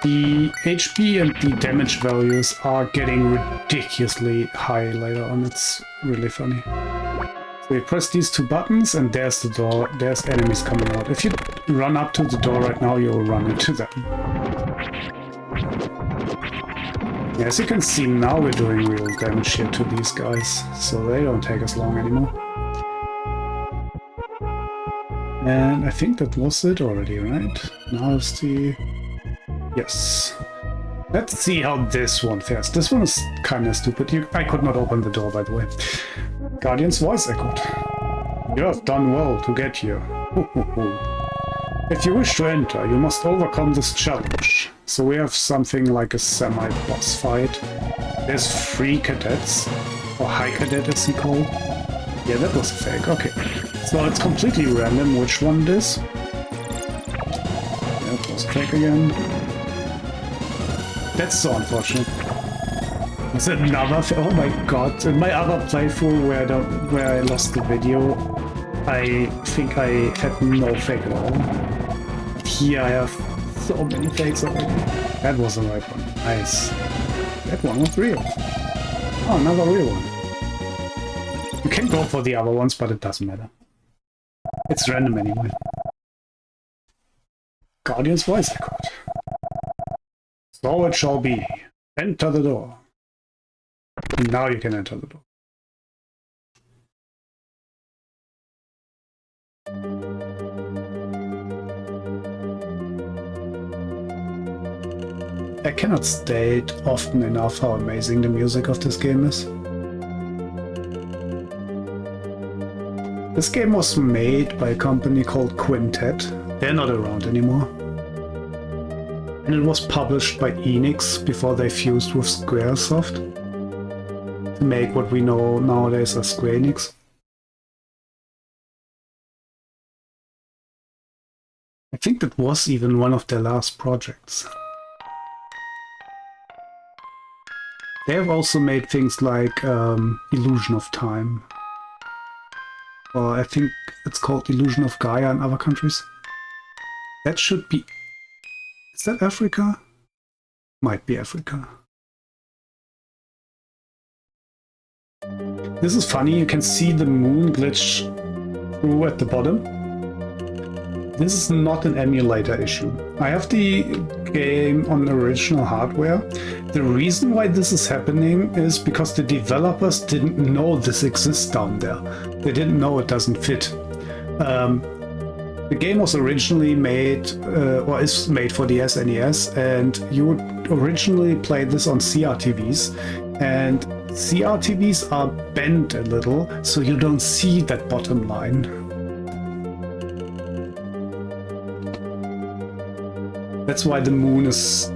The HP and the damage values are getting ridiculously high later on, it's really funny. So you press these 2 buttons and there's the door, there's enemies coming out. If you run up to the door right now, you'll run into them. As you can see now we're doing real damage here to these guys, so they don't take us long anymore. And I think that was it already, right? Now is the... Yes. Let's see how this one fares. This one is kind of stupid. I could not open the door, by the way. Guardian's voice echoed. You have done well to get here. If you wish to enter, you must overcome this challenge. So we have something like a semi-boss fight. There's 3 cadets, or high cadet as he called. Yeah, that was a fake, okay. So it's completely random which one it is. Yeah, it was fake again. That's so unfortunate. Is it another oh my god, in my other playthrough where I lost the video, I think I had no fake at all. But here I have so many fakes already. That was the right one. Nice. That one was real. Oh, another real one. You can go for the other ones, but it doesn't matter. It's random anyway. Guardian's voice echoed. So it shall be. Enter the door. Now you can enter the door. I cannot state often enough how amazing the music of this game is. This game was made by a company called Quintet. They're not around anymore. And it was published by Enix before they fused with Squaresoft to make what we know nowadays as Square Enix. I think that was even one of their last projects. They have also made things like Illusion of Time. Or I think it's called Illusion of Gaia in other countries. That should be... Is that Africa? Might be Africa. This is funny, you can see the moon glitch through at the bottom. This is not an emulator issue. I have the game on original hardware. The reason why this is happening is because the developers didn't know this exists down there. They didn't know it doesn't fit. The game was originally made, or is made for the SNES, and you would originally play this on CRTVs. And CRTVs are bent a little, so you don't see that bottom line. That's why the moon is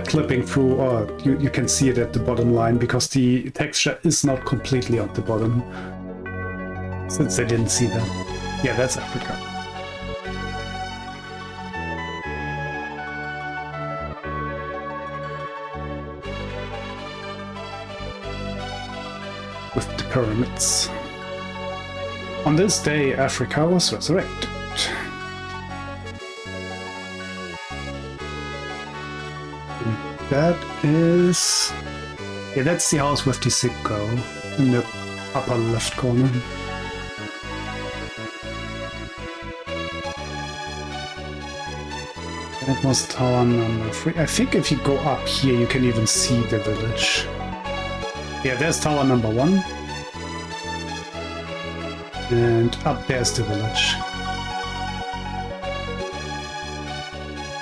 clipping through, or you can see it at the bottom line, because the texture is not completely on the bottom. Since they didn't see that. Yeah, that's Africa. With the pyramids. On this day, Africa was resurrected. That is... Yeah, that's the house with the sick girl in the upper left corner. That was tower number 3. I think if you go up here, you can even see the village. Yeah, there's tower number 1. And up there's the village.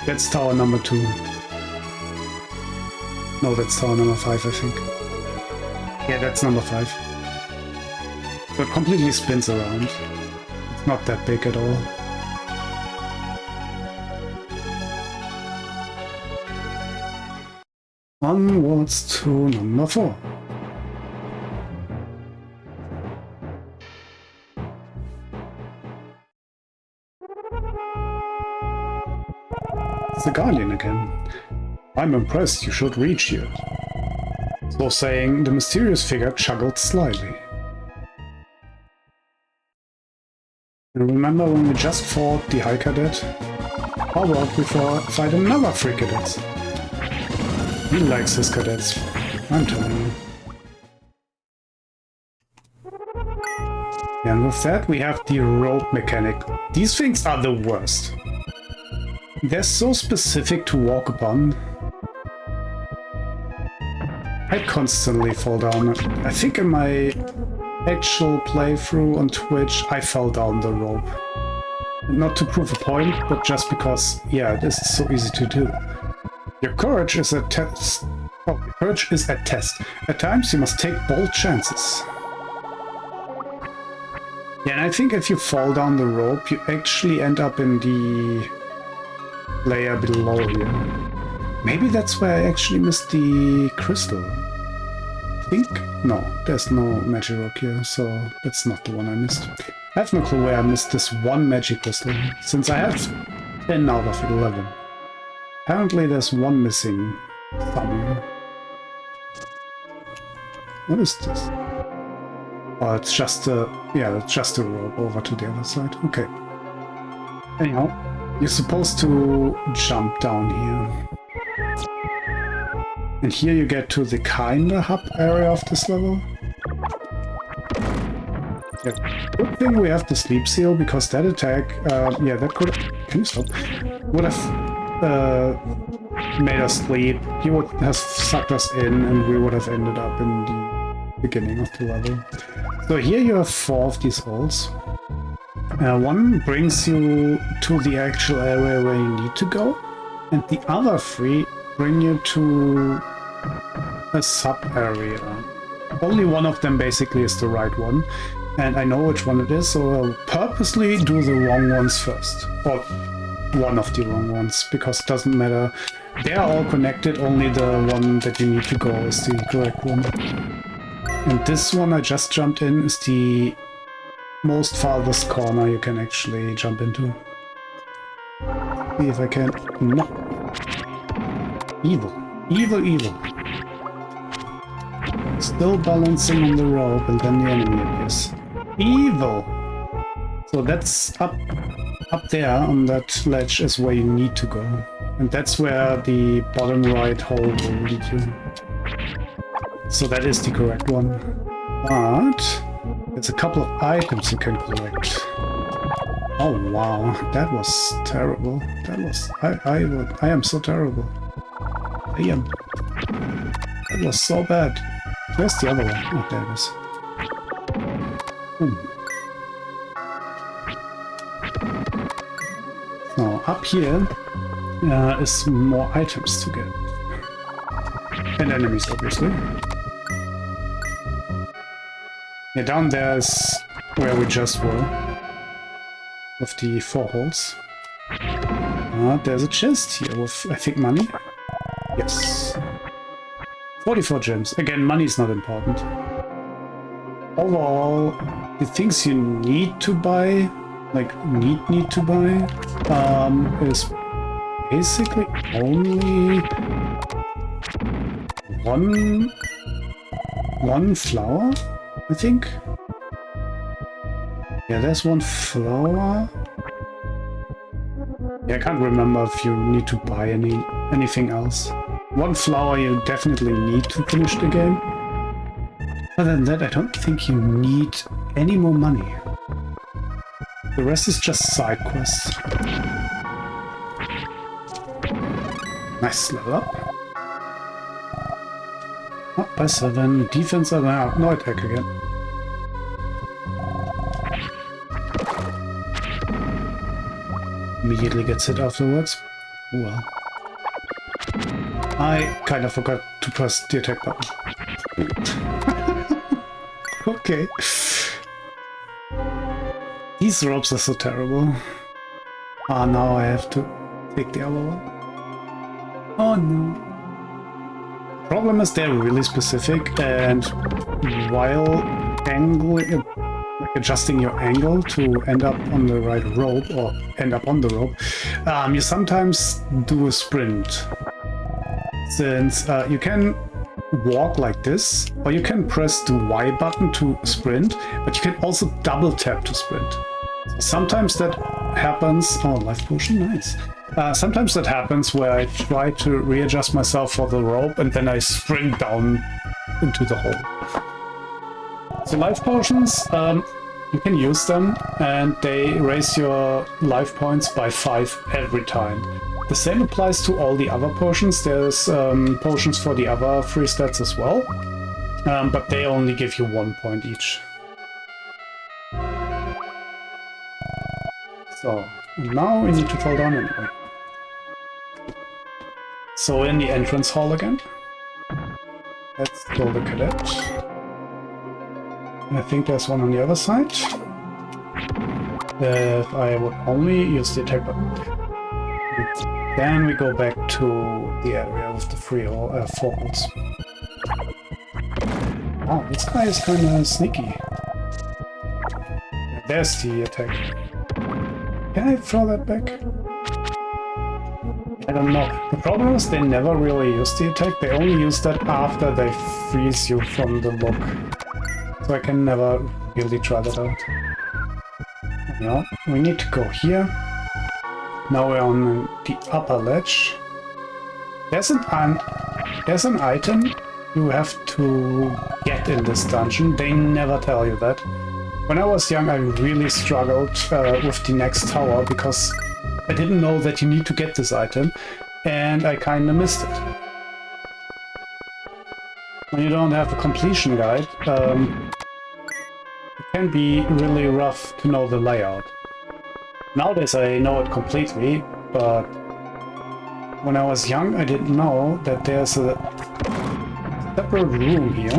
That's tower number 2. No, that's tower number 5, I think. Yeah, that's number 5. So it completely spins around. It's not that big at all. Onwards to number 4. It's the Guardian again. I'm impressed you should reach here. So saying, the mysterious figure chuckled slyly. And remember when we just fought the High Cadet? How about we fight another 3 cadets? He likes his cadets, I'm telling you. And with that we have the rope mechanic. These things are the worst. They're so specific to walk upon. I constantly fall down. I think in my actual playthrough on Twitch, I fell down the rope. Not to prove a point, but just because, yeah, this is so easy to do. Your courage is a test. Oh, your courage is a test. At times you must take bold chances. Yeah, and I think if you fall down the rope, you actually end up in the layer below here. Maybe that's where I actually missed the crystal. I think? No, there's no magic rock here, so that's not the one I missed. I have no clue where I missed this one magic crystal, since I have 10 out of 11. Apparently there's one missing somewhere. What is this? Oh, it's just a... yeah, it's just a rope over to the other side. Okay. Anyhow, you're supposed to jump down here. And here you get to the kinda hub area of this level. Yeah. Good thing we have the sleep seal, because that attack, yeah, that could... can you stop? Would have made us sleep. He would have sucked us in, and we would have ended up in the beginning of the level. So here you have 4 of these holes. One brings you to the actual area where you need to go, and the other 3 bring you to a sub-area. Only one of them basically is the right one, and I know which one it is, so I'll purposely do the wrong ones first. Or one of the wrong ones, because it doesn't matter. They are all connected, only the one that you need to go is the correct one. And this one I just jumped in is the most farthest corner you can actually jump into. See if I can... no. Evil. Evil, evil. Still balancing on the rope, and then the enemy appears. Evil! So that's up there on that ledge is where you need to go. And that's where the bottom right hole will lead you. So that is the correct one. But there's a couple of items you can collect. Oh wow, that was terrible. That was... I am so terrible. Damn. That was so bad. Where's the other one? Oh, there it is. So up here is more items to get. And enemies, obviously. Yeah, down there is where we just were. With the 4 holes. There's a chest here with, I think, money. Yes. 44 gems. Again, money is not important. Overall, the things you need to buy, like need to buy, is basically only one flower, I think. Yeah, there's 1 flower. Yeah, I can't remember if you need to buy anything else. 1 flower you definitely need to finish the game. Other than that, I don't think you need any more money. The rest is just side quests. Nice level up. Up by 7. Defense, no attack again. Immediately gets hit afterwards. Oh well. I kind of forgot to press the attack button. Okay. These ropes are so terrible. Ah, now I have to take the other one. Oh no. Problem is they're really specific, and while angling, like adjusting your angle to end up on the right rope, or end up on the rope, you sometimes do a sprint. Since you can walk like this, or you can press the Y button to sprint, but you can also double tap to sprint. So sometimes that happens... oh, life potion, nice. Sometimes that happens where I try to readjust myself for the rope and then I sprint down into the hole. So life potions, you can use them and they raise your life points by 5 every time. The same applies to all the other potions. There's potions for the other 3 stats as well, but they only give you 1 point each. So, and now we need to fall down anyway. So in the entrance hall again. Let's kill the cadet. I think there's one on the other side. If I would only use the attack button. Then we go back to the area with the four holes. Oh, this guy is kind of sneaky. Yeah, there's the attack. Can I throw that back? I don't know. The problem is they never really use the attack. They only use that after they freeze you from the look. So I can never really try that out. Yeah, we need to go here. Now we're on the upper ledge. There's an item you have to get in this dungeon. They never tell you that. When I was young, I really struggled with the next tower because I didn't know that you need to get this item, and I kinda missed it. When you don't have a completion guide, it can be really rough to know the layout. Nowadays I know it completely, but when I was young I didn't know that there's a separate room here.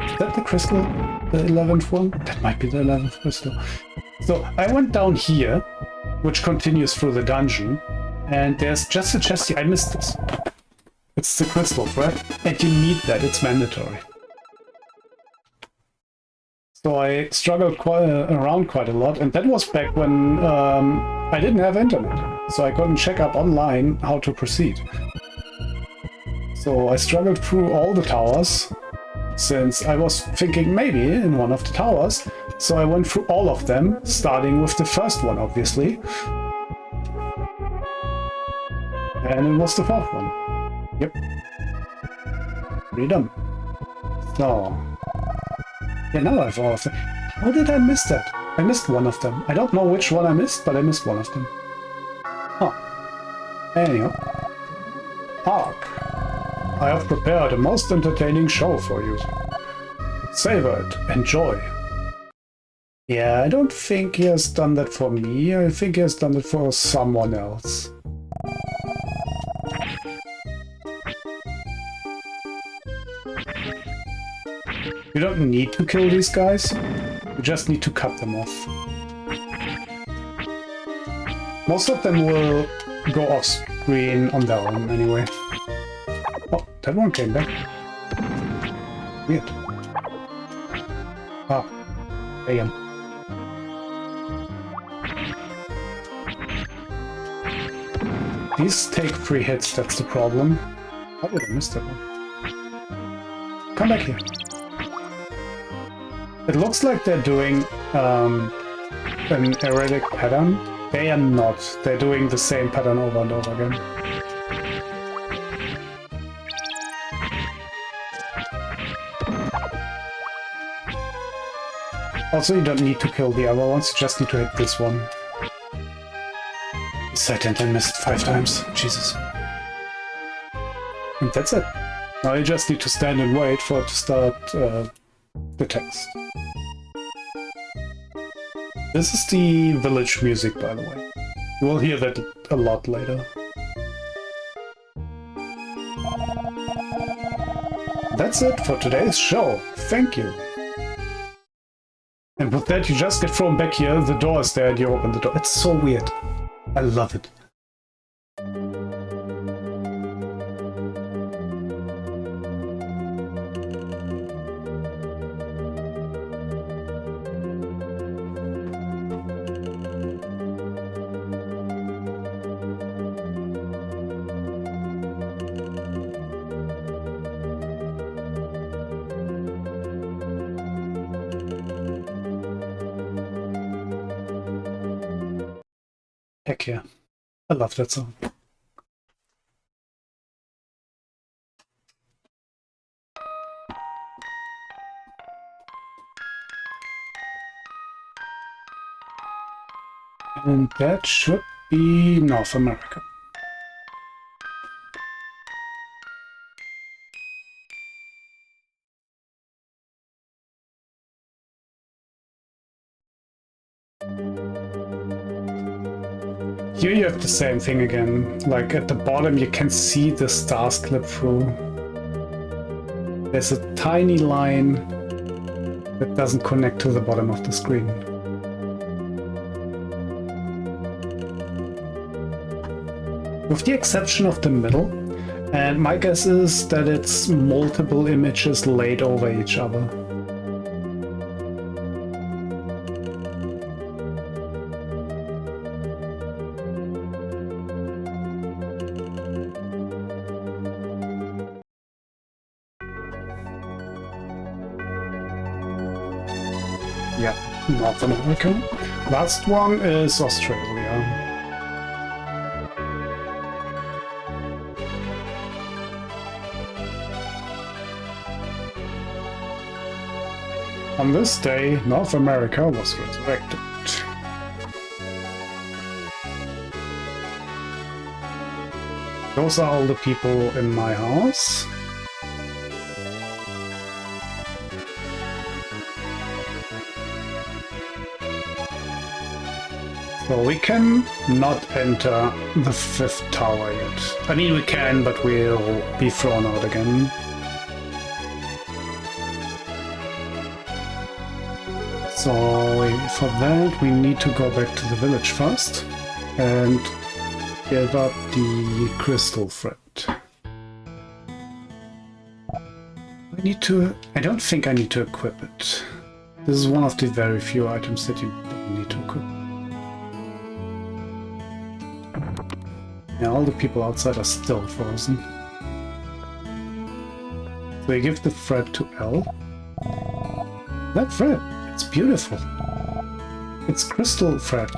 Is that the crystal? The 11th one? That might be the 11th crystal. So I went down here, which continues through the dungeon, and there's just a chest here. I missed this. It's the crystal, right? And you need that, it's mandatory. So I struggled around quite a lot, and that was back when I didn't have internet. So I couldn't check up online how to proceed. So I struggled through all the towers, since I was thinking maybe in one of the towers. So I went through all of them, starting with the first one, obviously. And it was the fourth one. Yep. Pretty done. So... yeah, now I have all of them. How did I miss that? I missed one of them. I don't know which one I missed, but I missed one of them. Huh. Anyhow. Ark. I have prepared a most entertaining show for you. Savor it. Enjoy. Yeah, I don't think he has done that for me. I think he has done it for someone else. You don't need to kill these guys. You just need to cut them off. Most of them will go off screen on their own anyway. Oh, that one came back. Weird. Ah, damn. These take 3 hits, that's the problem. How did I miss that one? Come back here. It looks like they're doing an erratic pattern. They are not. They're doing the same pattern over and over again. Also, you don't need to kill the other ones, you just need to hit this one. Second, I missed 5 times. Jesus. And that's it. Now you just need to stand and wait for it to start the text. This is the village music, by the way. You will hear that a lot later. That's it for today's show. Thank you. And with that, you just get thrown back here, the door is there, and you open the door. It's so weird. I love it. Heck yeah. I love that song. And that should be North America. Here you have the same thing again. Like at the bottom you can see the stars clip through. There's a tiny line that doesn't connect to the bottom of the screen. With the exception of the middle, and my guess is that it's multiple images laid over each other. Yeah, North America. Last one is Australia. On this day, North America was resurrected. Those are all the people in my house. So we can not enter the 5th tower yet. I mean, we can, but we'll be thrown out again. So for that we need to go back to the village first and give up the crystal thread. I don't think I need to equip it. This is one of the very few items that you don't need to equip. Yeah, all the people outside are still frozen. So we give the thread to L. That thread! It's beautiful. It's crystal thread.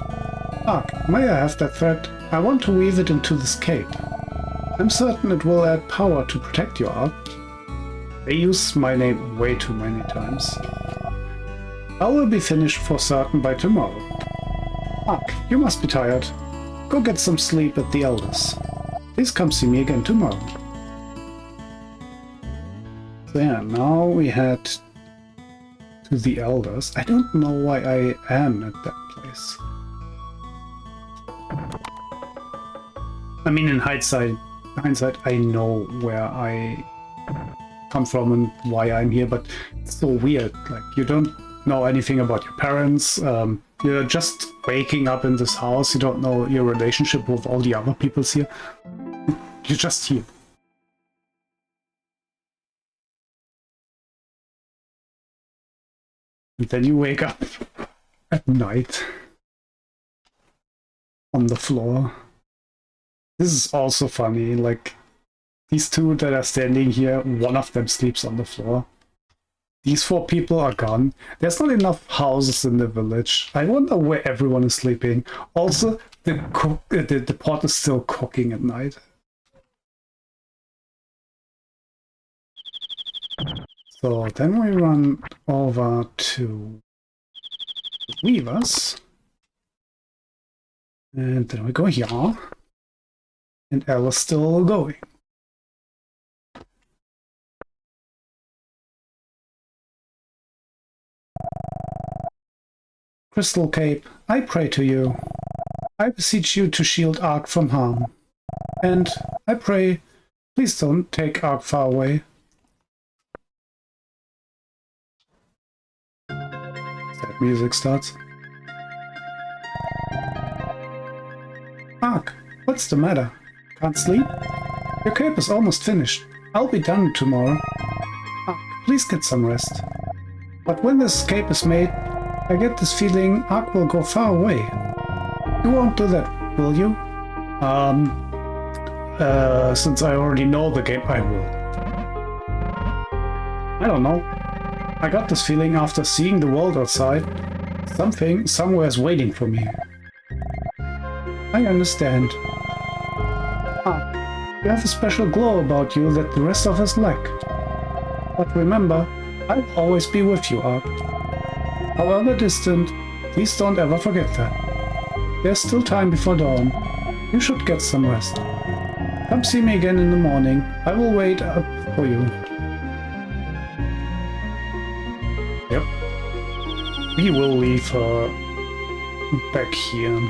Ark, may I have that thread? I want to weave it into this cape. I'm certain it will add power to protect you, Ark. They use my name way too many times. I will be finished for certain by tomorrow. Ark, you must be tired. Go get some sleep at the Elders. Please come see me again tomorrow. So yeah, now we head to the Elders. I don't know why I am at that place. I mean, in hindsight, I know where I come from and why I'm here, but it's so weird. Like, you don't know anything about your parents. You're just waking up in this house. You don't know your relationship with all the other peoples here. You're just here. And then you wake up at night on the floor. This is also funny, like, these two that are standing here, one of them sleeps on the floor. These 4 people are gone. There's not enough houses in the village. I wonder where everyone is sleeping. Also, the pot is still cooking at night. So then we run over to Weavers. And then we go here. And L is still going. Crystal Cape, I pray to you. I beseech you to shield Ark from harm. And I pray, please don't take Ark far away. That music starts. Ark, what's the matter? Can't sleep? Your cape is almost finished. I'll be done tomorrow. Ark, please get some rest. But when this cape is made, I get this feeling Ark will go far away. You won't do that, will you? Since I already know the game, I will. I don't know. I got this feeling after seeing the world outside. Something somewhere is waiting for me. I understand. Ah, you have a special glow about you that the rest of us lack. But remember, I'll always be with you, Ark. However distant, please don't ever forget that. There's still time before dawn. You should get some rest. Come see me again in the morning. I will wait up for you. Yep. We will leave her back here.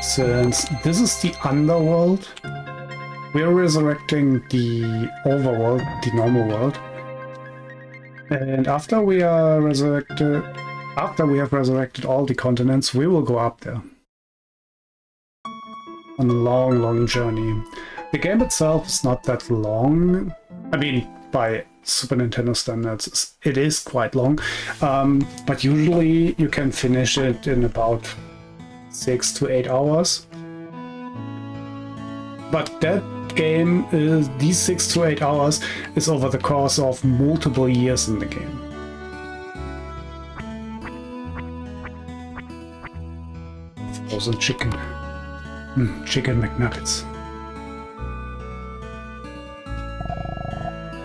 Since this is the underworld, we are resurrecting the overworld, the normal world. And after we have resurrected all the continents, we will go up there. On a long, long journey. The game itself is not that long. I mean, by Super Nintendo standards, it is quite long. But usually you can finish it in about 6 to 8 hours. But that game is, these 6 to 8 hours is over the course of multiple years in the game. Frozen chicken. Chicken McNuggets.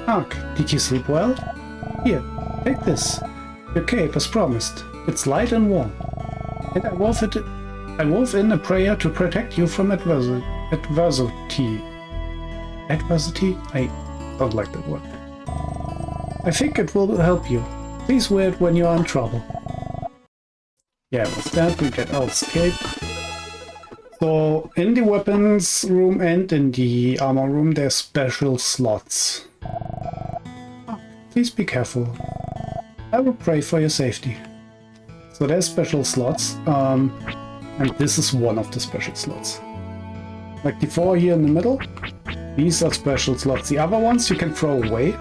Hark, did you sleep well? Here, take this. Your cape as promised. It's light and warm. And I wove in a prayer to protect you from adversity. Adversity? I don't like that word. I think it will help you. Please wear it when you are in trouble. Yeah, with that we get our cape. So in the weapons room and in the armor room there's special slots. Please be careful. I will pray for your safety. So there's special slots, and this is one of the special slots. Like the 4 here in the middle, these are special slots. The other ones you can throw away,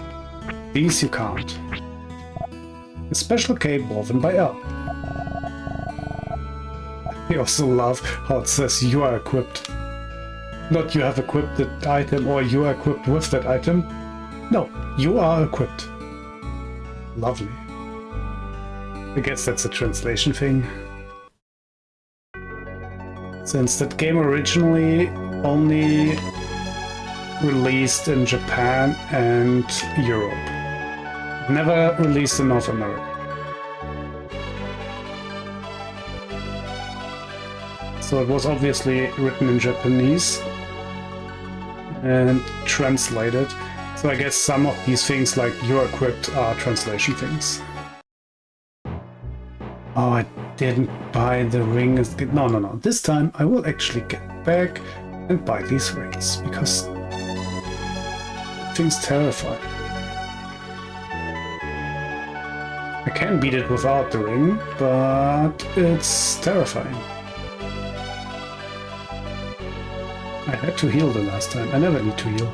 these you can't. A special cape woven by L. I also love how it says you are equipped. Not you have equipped that item or you are equipped with that item. No, you are equipped. Lovely. I guess that's a translation thing. Since that game originally only released in Japan and Europe. Never released in North America. So it was obviously written in Japanese and translated. So I guess some of these things like you're equipped are translation things. Oh, I didn't buy the ring. No. This time I will actually get back and buy these rings because things terrify. I can beat it without the ring, but it's terrifying. I had to heal the last time. I never need to heal.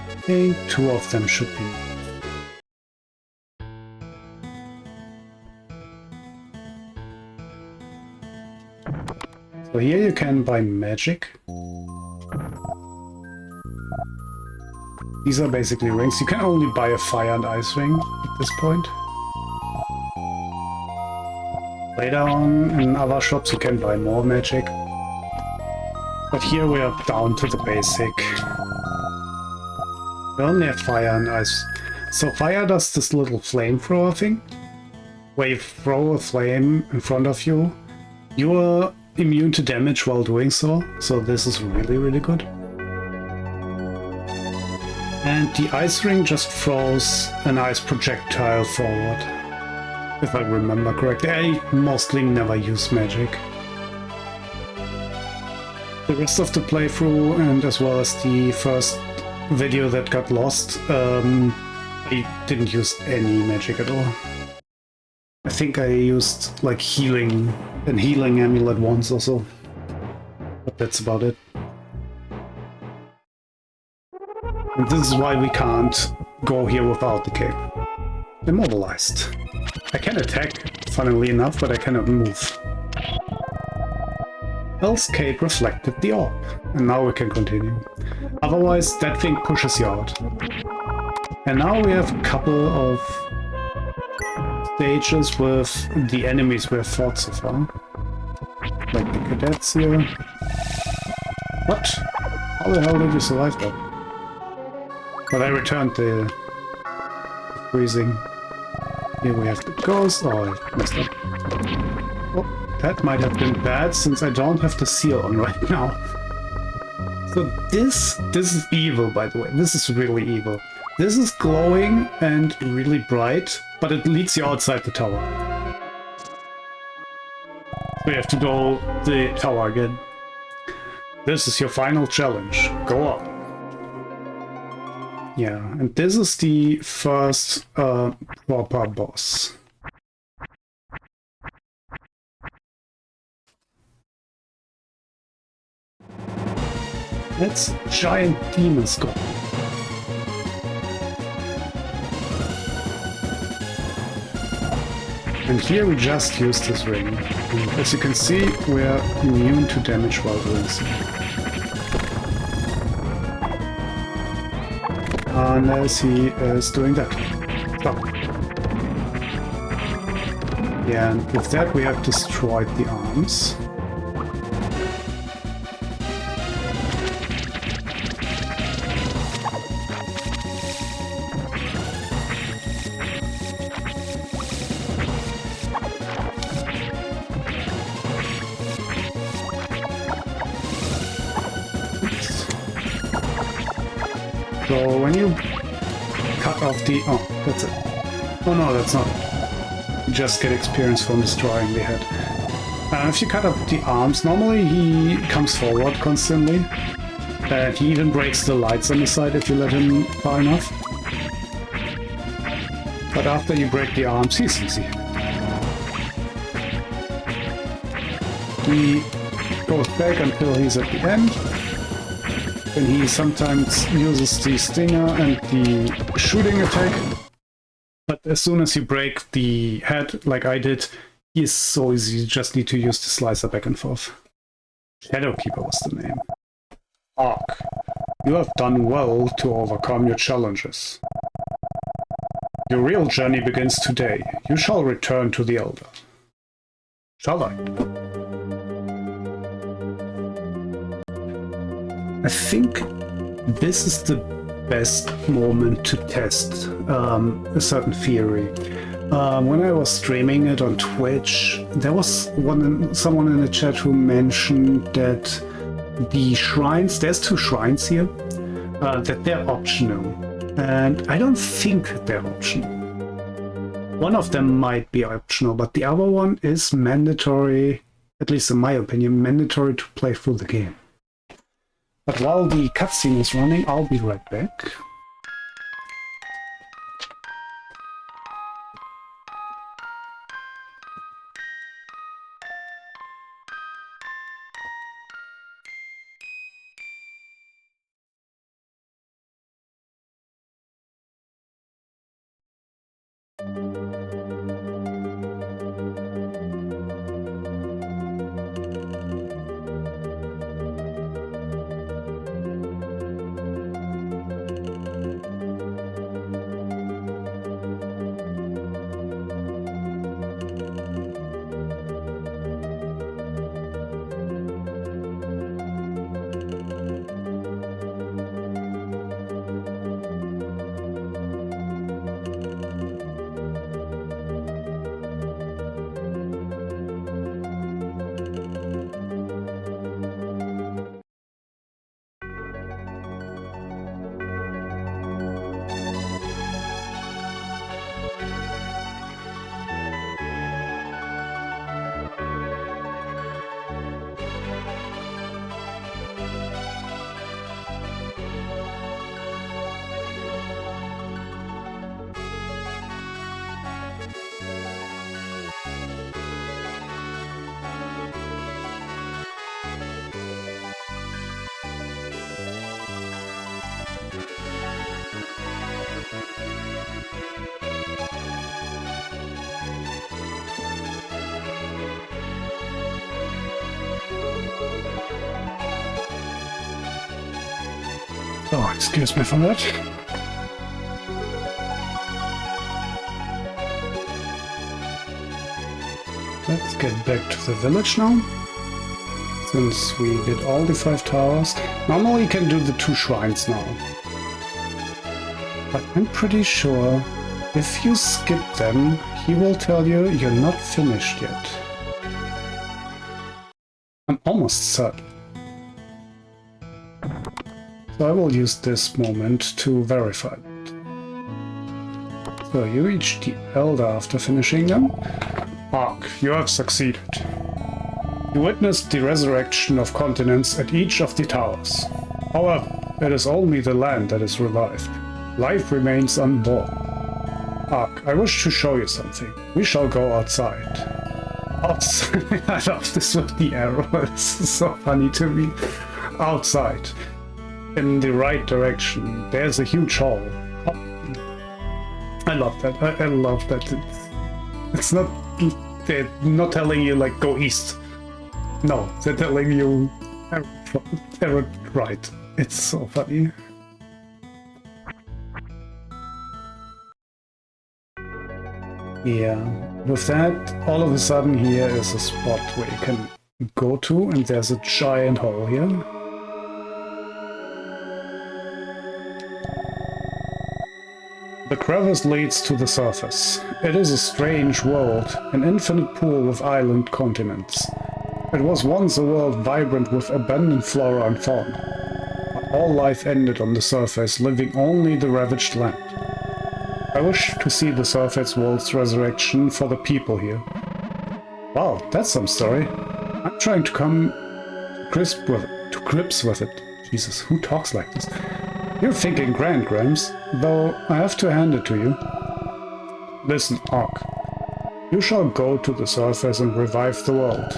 I think 2 of them should be. So here you can buy magic. These are basically rings. You can only buy a fire and ice ring at this point. Later on in other shops you can buy more magic. But here we are down to the basic. We only have fire and ice. So fire does this little flamethrower thing, where you throw a flame in front of you. You are immune to damage while doing so, so this is really, really good. And the ice ring just throws an ice projectile forward, if I remember correctly. I mostly never use magic. The rest of the playthrough, and as well as the first video that got lost, I didn't use any magic at all. I think I used like healing amulet once or so, but that's about it. And this is why we can't go here without the cape. Immobilized. I can attack, funnily enough, but I cannot move. Elle's cape reflected the orb, and now we can continue. Otherwise, that thing pushes you out. And now we have a couple of stages with the enemies we have fought so far. Like the cadets here. What? How the hell did you survive that? But I returned the freezing. Here we have the ghost. Oh, I messed up. Oh. That might have been bad, since I don't have the seal on right now. So this is evil, by the way. This is really evil. This is glowing and really bright, but it leads you outside the tower. So you have to do the tower again. This is your final challenge. Go on. Yeah, and this is the first proper boss. That's giant demon skull. And here we just used this ring. And as you can see, we're immune to damage while doing so. Unless he is doing that. Stop. Yeah, and with that we have destroyed the arms. So when you cut off the... oh, that's it. Oh no, that's not it. You just get experience from destroying the head. If you cut off the arms, normally he comes forward constantly. And he even breaks the lights on the side if you let him far enough. But after you break the arms, he's easy. He goes back until he's at the end. And he sometimes uses the stinger and the shooting attack. But as soon as you break the head, like I did, he is so easy. You just need to use the slicer back and forth. Shadowkeeper was the name. Ark, you have done well to overcome your challenges. Your real journey begins today. You shall return to the Elder. Shall I? I think this is the best moment to test a certain theory. When I was streaming it on Twitch, there was someone in the chat who mentioned that the shrines, there's 2 shrines here, that they're optional. And I don't think they're optional. One of them might be optional, but the other one is mandatory, at least in my opinion, mandatory to play through the game. But while the cutscene is running, I'll be right back. Oh, excuse me for that. Let's get back to the village now. Since we did all the 5 towers. Normally you can do the 2 shrines now. But I'm pretty sure if you skip them, he will tell you you're not finished yet. I'm almost certain. So I will use this moment to verify it. So you reach the Elder after finishing them. Ark, you have succeeded. You witnessed the resurrection of continents at each of the towers. However, it is only the land that is revived. Life remains unborn. Ark, I wish to show you something. We shall go outside. Outside. I love this with the arrow. This is so funny to me. Outside. In the right direction. There's a huge hall. I love that. I love that. It's not... They're not telling you, like, go east. No, they're telling you arrow right. It's so funny. Yeah, with that, all of a sudden here is a spot where you can go to, and there's a giant hole here. The crevice leads to the surface. It is a strange world, an infinite pool with island continents. It was once a world vibrant with abundant flora and fauna. But all life ended on the surface, leaving only the ravaged land. I wish to see the surface world's resurrection for the people here. Wow, that's some story. I'm trying to come to grips with it. Jesus, who talks like this? You're thinking grand, Grams, though I have to hand it to you. Listen, Ark. You shall go to the surface and revive the world.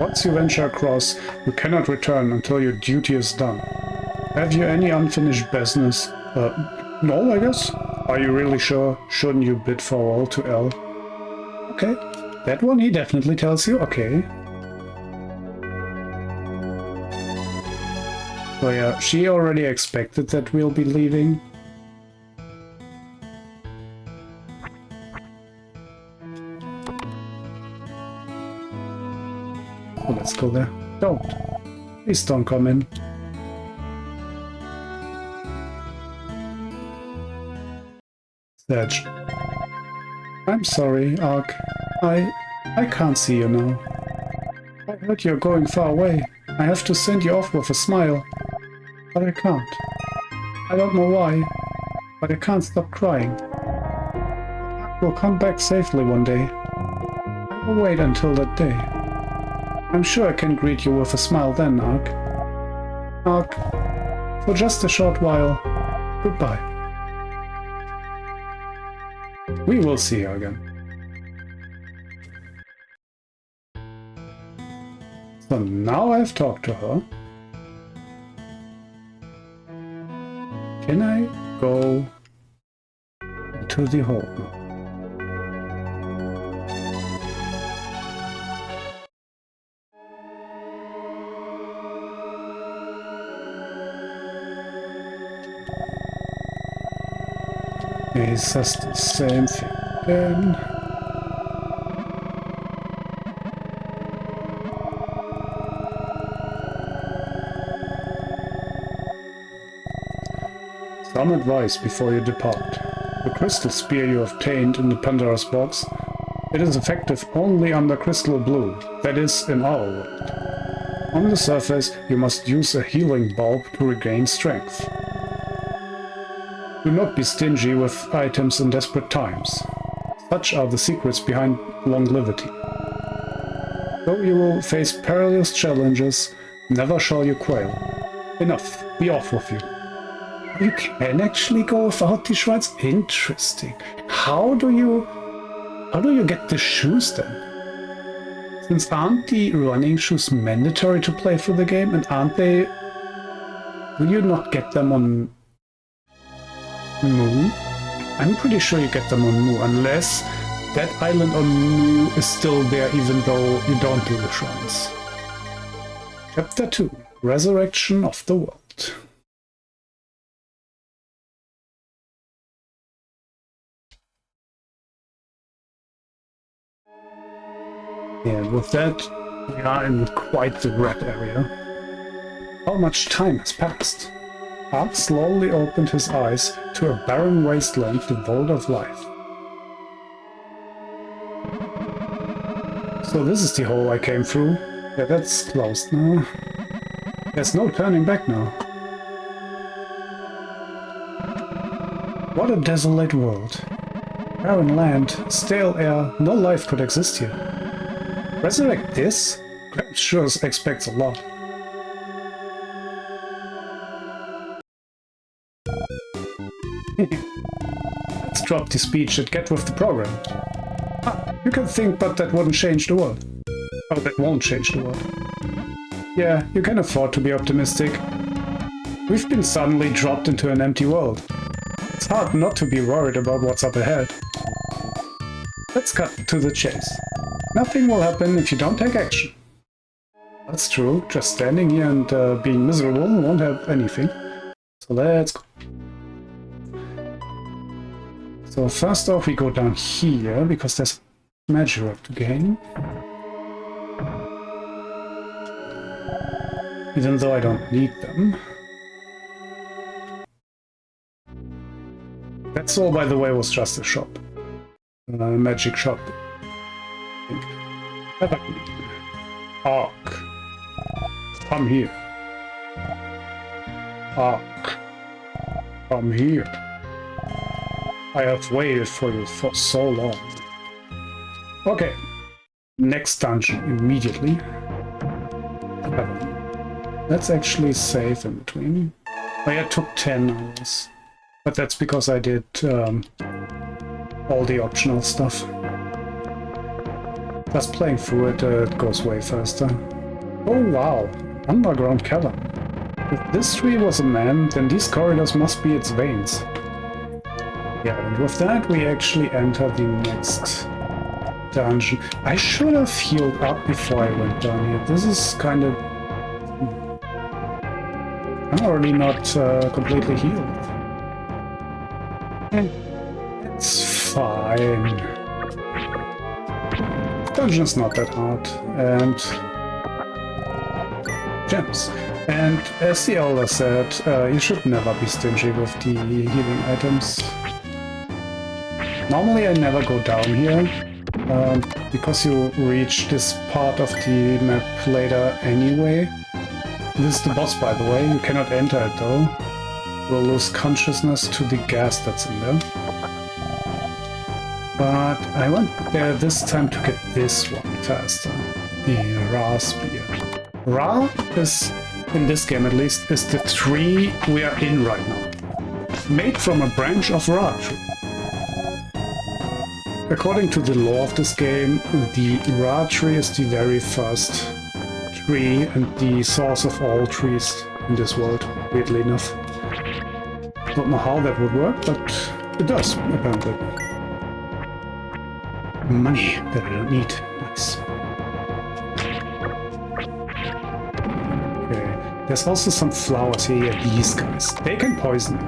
Once you venture across, you cannot return until your duty is done. Have you any unfinished business? No, I guess. Are you really sure? Shouldn't you bid farewell to L? Okay. That one he definitely tells you. Okay. So yeah, she already expected that we'll be leaving. So let's go there. Don't. Please don't come in. Sedge. I'm sorry, Ark. I can't see you now. I heard you're going far away. I have to send you off with a smile. But I can't. I don't know why, but I can't stop crying. We'll come back safely one day. I will wait until that day. I'm sure I can greet you with a smile then, Ark. Ark, for just a short while, goodbye. We will see her again. So now I've talked to her. Can I go to the hall now? He says the same thing again. Some advice before you depart. The crystal spear you obtained in the Pandora's box, it is effective only under crystal blue, that is, in our world. On the surface, you must use a healing bulb to regain strength. Do not be stingy with items in desperate times. Such are the secrets behind longevity. Though you will face perilous challenges, never shall you quail. Enough, be off with you. You can actually go without the shrines? Interesting. How do you get the shoes then? Since aren't the running shoes mandatory to play through the game, and aren't they... Do you not get them on Mu? I'm pretty sure you get them on Mu, unless that island on Mu is still there even though you don't do the shrines. Chapter 2. Resurrection of the World. Yeah, with that, we are in quite the red area. How much time has passed? Ark slowly opened his eyes to a barren wasteland devoid of life. So this is the hole I came through. Yeah, that's closed now. There's no turning back now. What a desolate world. Barren land, stale air, no life could exist here. Resurrect this? Grant sure expects a lot. Let's drop the speech and get with the program. Ah, you can think, but that wouldn't change the world. Oh, that won't change the world. Yeah, you can afford to be optimistic. We've been suddenly dropped into an empty world. It's hard not to be worried about what's up ahead. Let's cut to the chase. Nothing will happen if you don't take action. That's true. Just standing here and being miserable won't help anything. So let's go. So first off we go down here, because there's magic rock to gain. Even though I don't need them. That soul, by the way, was just a shop. Magic shop. I think. Ark. Come here. Ark. Come here. I have waited for you for so long. Okay. Next dungeon immediately. Let's actually save in between. Oh yeah, it took 10 hours. But that's because I did all the optional stuff. Just playing through it goes way faster. Oh wow, underground cavern. If this tree was a man, then these corridors must be its veins. Yeah, and with that we actually enter the next dungeon. I should have healed up before I went down here. This is kind of... I'm already not completely healed. It's fine. Dungeon is not that hard. And... gems. And as the elder said, you should never be stingy with the healing items. Normally I never go down here, because you reach this part of the map later anyway. This is the boss, by the way. You cannot enter it though. You'll lose consciousness to the gas that's in there. But I went there this time to get this one faster. The Ra Spear. Ra is, in this game at least, is the tree we are in right now. Made from a branch of Ra tree. According to the lore of this game, the Ra tree is the very first tree and the source of all trees in this world, weirdly enough. Don't know how that would work, but it does, apparently. Money that I don't need. Nice. Okay. There's also some flowers here, these guys. They can poison you.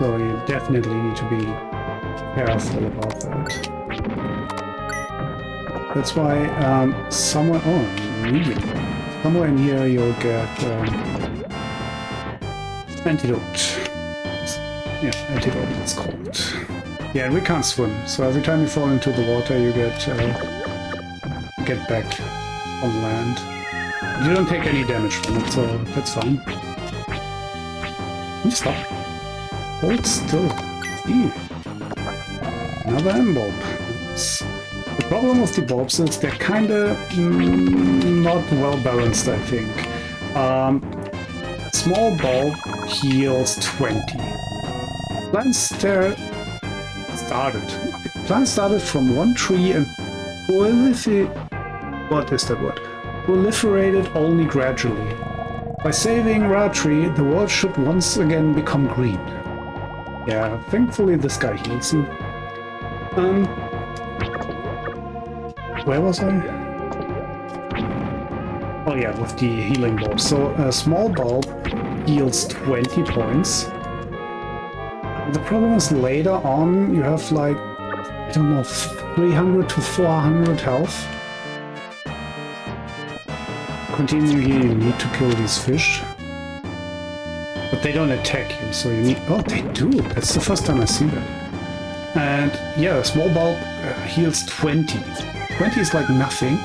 So you definitely need to be careful about that. That's why somewhere... oh, medium. Somewhere in here you'll get antidote. Yeah, antidote it's called. Yeah, and we can't swim, so every time you fall into the water you get back on land. You don't take any damage from it, so that's fine. Can you stop? Hold still. Ew. Another M-bulb. The problem with the bulbs is they're kinda not well balanced, I think. A small bulb heals 20. Plants started from one tree and proliferated only gradually. By saving Ra tree, the world should once again become green. Yeah, thankfully this guy heals you. Where was I? Oh yeah, with the healing bulb. So a small bulb heals 20 points. The problem is later on you have like, I don't know, 300 to 400 health. Continue here, you need to kill these fish. But they don't attack you, so you need... oh, they do! That's the first time I see that. And yeah, a small bulb heals 20. 20 is like nothing.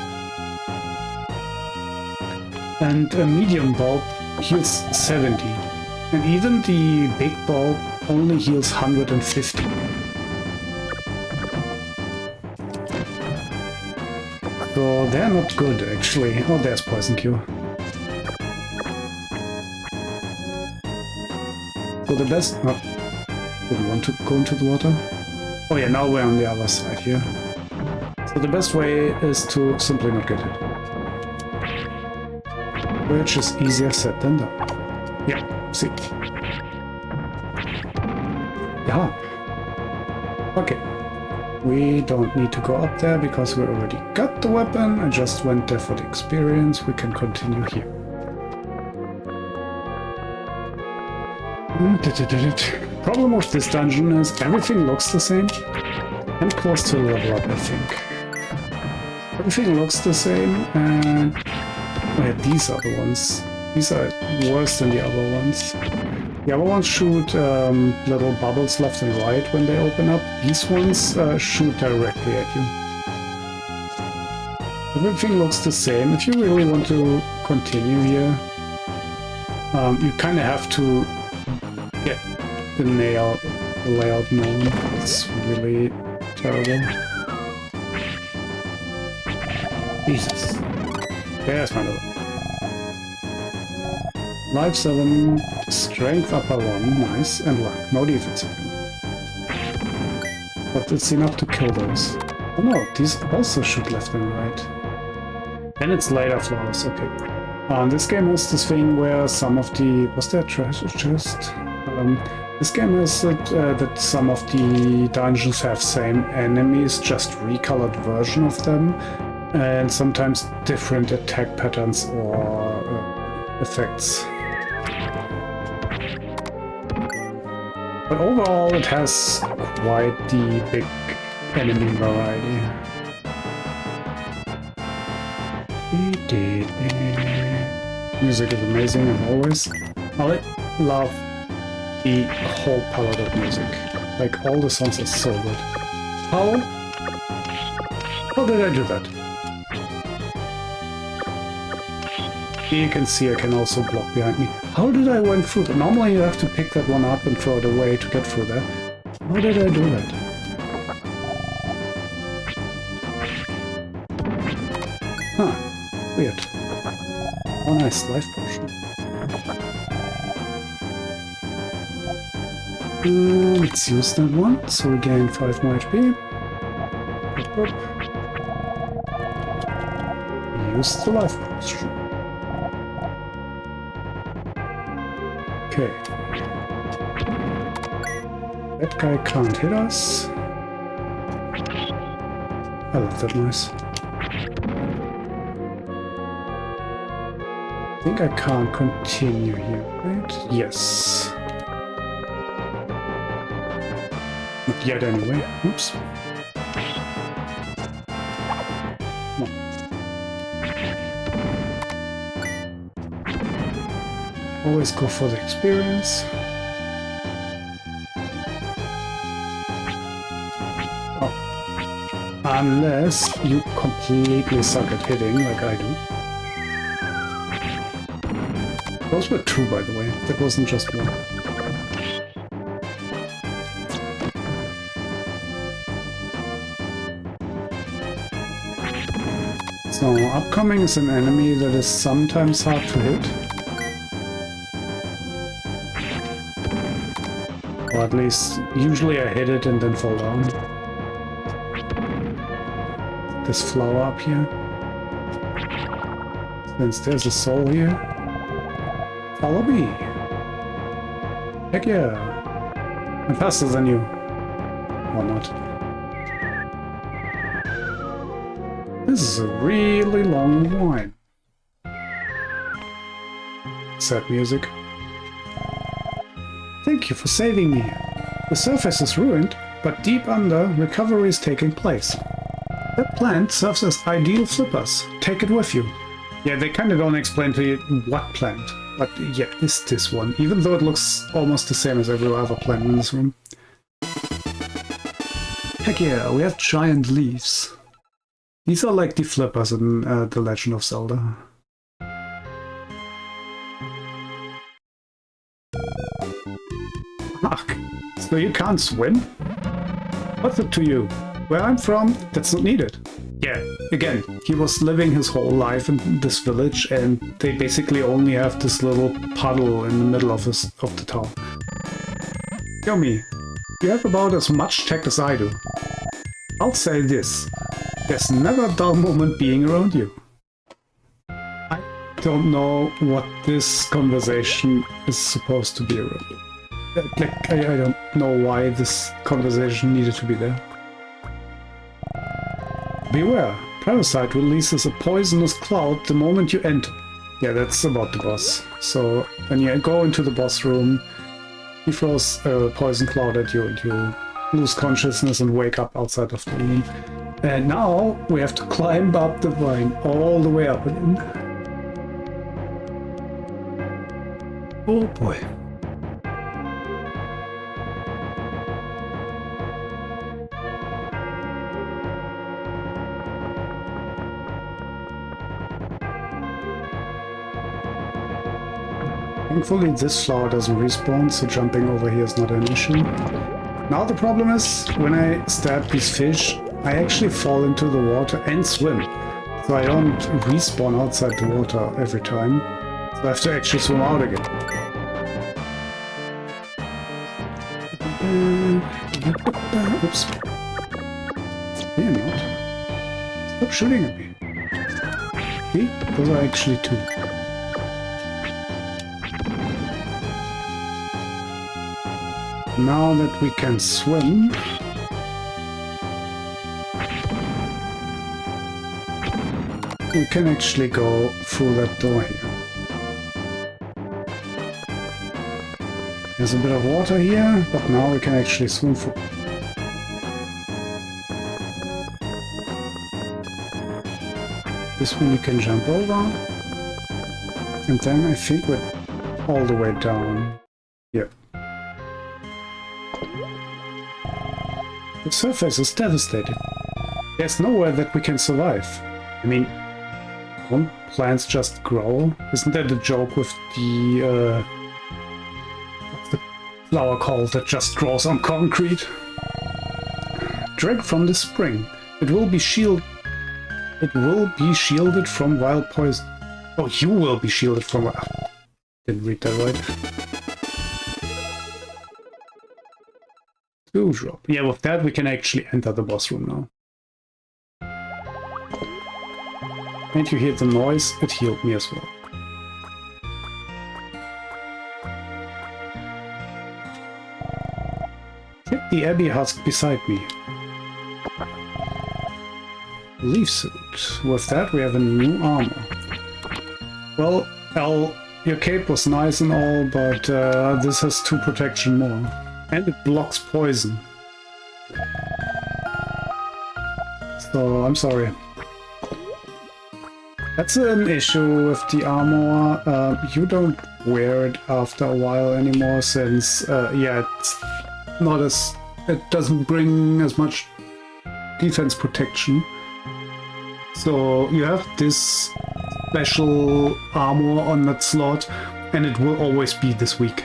And a medium bulb heals 70. And even the big bulb only heals 150. So they're not good, actually. Oh, there's Poison Cure. So the best... Oh, didn't want to go into the water. Oh yeah, now we're on the other side here. So the best way is to simply not get hit. Which is easier said than done. Yeah, see. Yeah. Okay. We don't need to go up there because we already got the weapon. I just went there for the experience. We can continue here. Problem with this dungeon is everything looks the same. I'm close to level up, I think. Everything looks the same, and oh yeah, these are the ones. These are worse than the other ones. The other ones shoot little bubbles left and right when they open up. These ones shoot directly at you. Everything looks the same. If you really want to continue here, you kind of have to get the layout known. It's really terrible. Jesus. There's my level. Life 7, strength upper 1, nice, and luck. No defense again. But it's enough to kill those. Oh no, these also shoot left and right. And it's later flawless, okay. This game has this thing where some of the... Was there a treasure chest? This game has that some of the dungeons have same enemies, just recolored version of them, and sometimes different attack patterns or effects. But overall it has quite the big enemy variety. Music is amazing as always. I love the whole palette of music. Like, all the songs are so good. How did I do that? Here you can see I can also block behind me. How did I went through that? Normally you have to pick that one up and throw it away to get through there. How did I do that? Huh. Weird. Oh nice, life potion. Let's use that one, so we gain 5 more HP. Use the life potion. Okay. That guy can't hit us. I love that noise. I think I can't continue here, right? Yes. Not yet anyway. Oops. Come on. Always go for the experience. Oh. Unless you completely suck at hitting, like I do. Those were 2, by the way. That wasn't just 1. So, upcoming is an enemy that is sometimes hard to hit. Or at least, usually I hit it and then fall down. This flower up here. Since there's a soul here. Follow me! Heck yeah! I'm faster than you. Or not. This is a really long line. Sad music. Thank you for saving me. The surface is ruined, but deep under, recovery is taking place. That plant serves as ideal flippers. Take it with you. Yeah, they kind of don't explain to you what plant. But yeah, it's this one, even though it looks almost the same as every other plant in this room. Heck yeah, we have giant leaves. These are like the flippers in The Legend of Zelda. Fuck. So you can't swim? What's up to you? Where I'm from, that's not needed. Yeah, again, he was living his whole life in this village and they basically only have this little puddle in the middle of the town. Yomi, you have about as much tech as I do. I'll say this, there's never a dull moment being around you. I don't know what this conversation is supposed to be around. Like, I don't know why this conversation needed to be there. Beware, Parasite releases a poisonous cloud the moment you enter. Yeah, that's about the boss. So when you go into the boss room, he throws a poison cloud at you and you lose consciousness and wake up outside of the room. And now we have to climb up the vine all the way up again. Oh boy. Thankfully this flower doesn't respawn, so jumping over here is not an issue. Now the problem is, when I stab these fish, I actually fall into the water and swim. So I don't respawn outside the water every time. So I have to actually swim out again. Oops. You're not. Stop shooting at me. See? Those are actually two. Now that we can swim, we can actually go through that door here. There's a bit of water here, but now we can actually swim through. This one you can jump over. And then I think we're all the way down. Yep. The surface is devastated. There's nowhere that we can survive. I mean, won't plants just grow? Isn't that the joke with the, what's the flower called that just grows on concrete? Drink from the spring. It will be shielded from wild poison. Oh, you will be shielded from... Didn't read that right. Drop. Yeah, with that we can actually enter the boss room now. And you hear the noise, it healed me as well. Hit the Abbey husk beside me. Leaf suit. With that we have a new armor. Well, L, your cape was nice and all, but this has 2 protection more. And it blocks poison. So, I'm sorry. That's an issue with the armor. You don't wear it after a while anymore since, yeah, it's not as... It doesn't bring as much defense protection. So, you have this special armor on that slot, and it will always be this weak.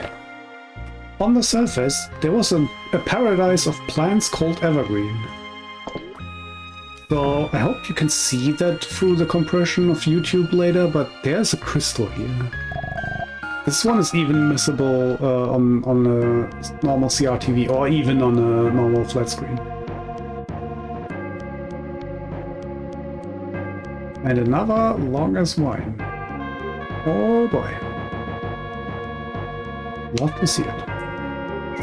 On the surface, there was a paradise of plants called Evergreen. So I hope you can see that through the compression of YouTube later, but there's a crystal here. This one is even missable on a normal CRTV or even on a normal flat screen. And another long as wine. Oh boy. Love to see it.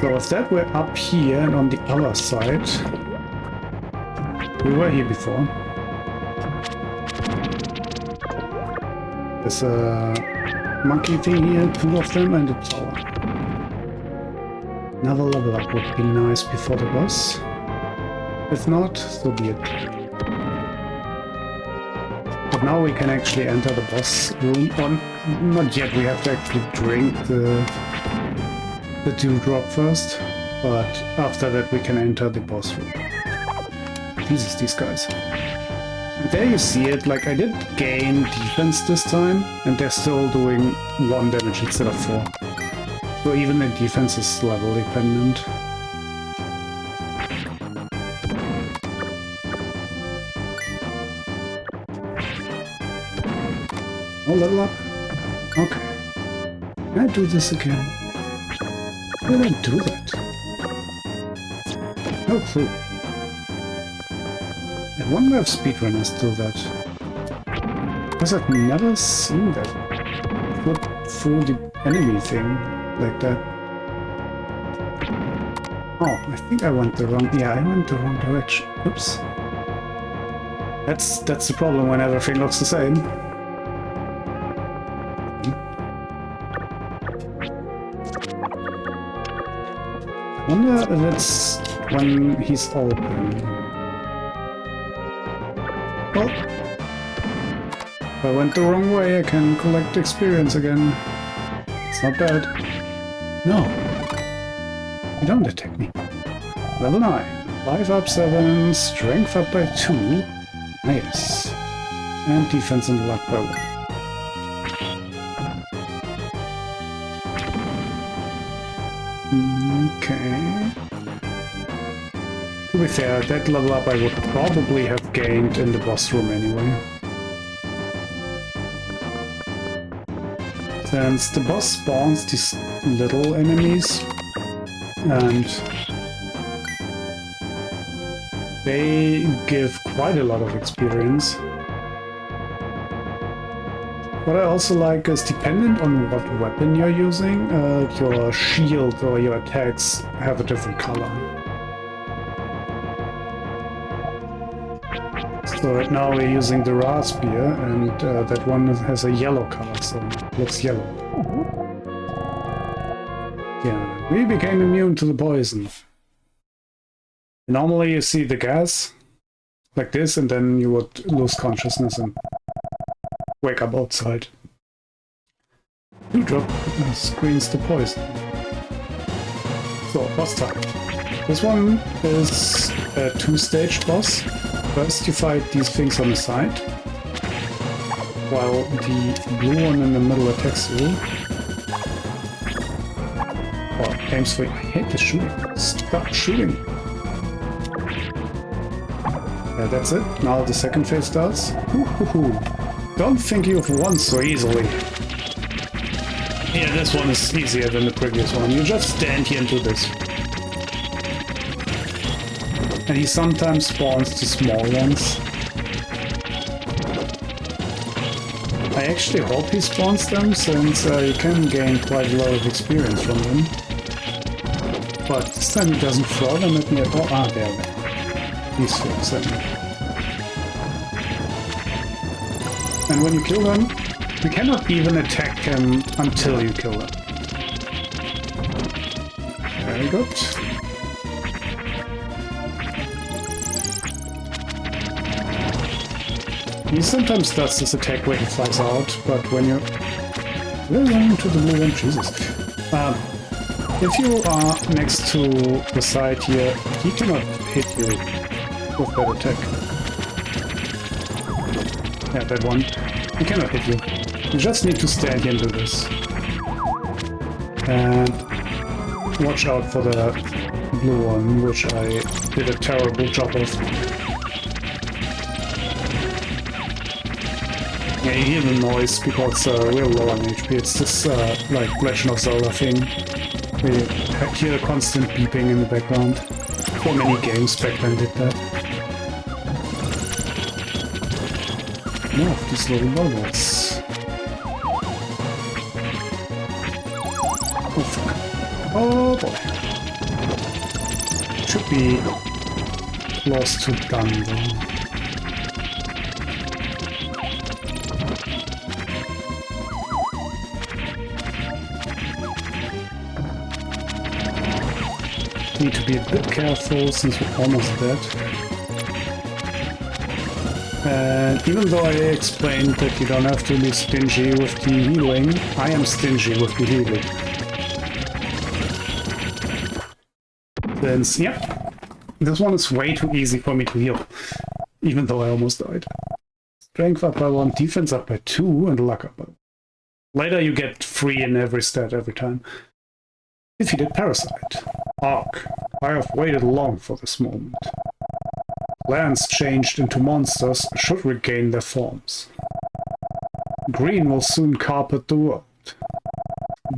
So with that we're up here and on the other side. We were here before. There's a monkey thing here, 2 of them, and a tower. Another level up would be nice before the boss. If not, so be it. But now we can actually enter the boss room. Not yet, we have to actually drink the dewdrop first, but after that we can enter the boss room. Jesus, these guys. And there you see it, like I did gain defense this time, and they're still doing 1 damage instead of 4. So even the defense is level dependent. No level up? Okay. Can I do this again? How did I do that? No clue. I wonder if speedrunners do that. Because I've never seen that. Put through the enemy thing like that. Oh, I think I went the wrong... Yeah, I went the wrong direction. Oops. That's the problem when everything looks the same. I wonder if it's when he's open. Well, if I went the wrong way, I can collect experience again. It's not bad. No. You don't detect me. Level 9. Life up 7, strength up by 2. Nice. And defense and luck by 1. Okay. To be fair, that level up I would probably have gained in the boss room anyway. Since the boss spawns these little enemies, and they give quite a lot of experience. What I also like is, dependent on what weapon you're using, your shield or your attacks have a different color. So right now we're using the Raspberry, and that one has a yellow color, so it looks yellow. Yeah, we became immune to the poison. Normally you see the gas like this, and then you would lose consciousness and wake up outside. You drop screens the poison. So, boss time. This one is a 2-stage boss. First you fight these things on the side, while the blue one in the middle attacks you. Or aims for you. I hate the shooting. Stop shooting! Yeah, that's it. Now the second phase starts. Don't think you've won so easily. Yeah, this one is easier than the previous one. You just stand here and do this. And he sometimes spawns the small ones. I actually hope he spawns them, since you can gain quite a lot of experience from them. But this time he doesn't throw them at me at all. Ah, there. These things at me. And when you kill them, you cannot even attack him until you kill them. Very good. He sometimes does this attack where he flies out, but when you're... We're running to the blue one, Jesus. If you are next to the side here, he cannot hit you with that attack. Yeah, that one. He cannot hit you. You just need to stand here and do this. And watch out for the blue one, which I did a terrible job of. Yeah, you hear the noise because we're low on HP. It's this like Legend of Zelda thing. We hear a constant beeping in the background. So many games back then did that. More of these little bubbles. Oh fuck. Oh boy. Should be close to done though. Need to be a bit careful since we're almost dead. And even though I explained that you don't have to be stingy with the healing, I am stingy with the healing. Since, yeah, this one is way too easy for me to heal, even though I almost died. Strength up by 1, defense up by 2, and luck up by 1. Later you get 3 in every stat every time. Defeated Parasite. Arc. I have waited long for this moment. Lands changed into monsters should regain their forms. Green will soon carpet the world.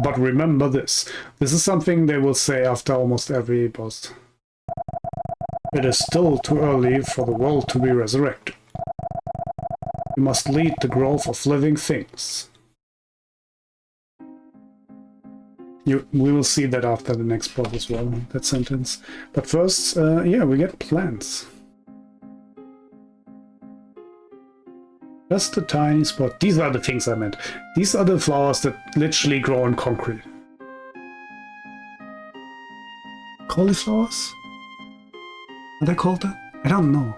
But remember this. This is something they will say after almost every boss. It is still too early for the world to be resurrected. You must lead the growth of living things. We will see that after the next boss as well, that sentence. But first, yeah, we get plants. Just a tiny spot. These are the things I meant. These are the flowers that literally grow on concrete. Cauliflowers? Are they called that? I don't know.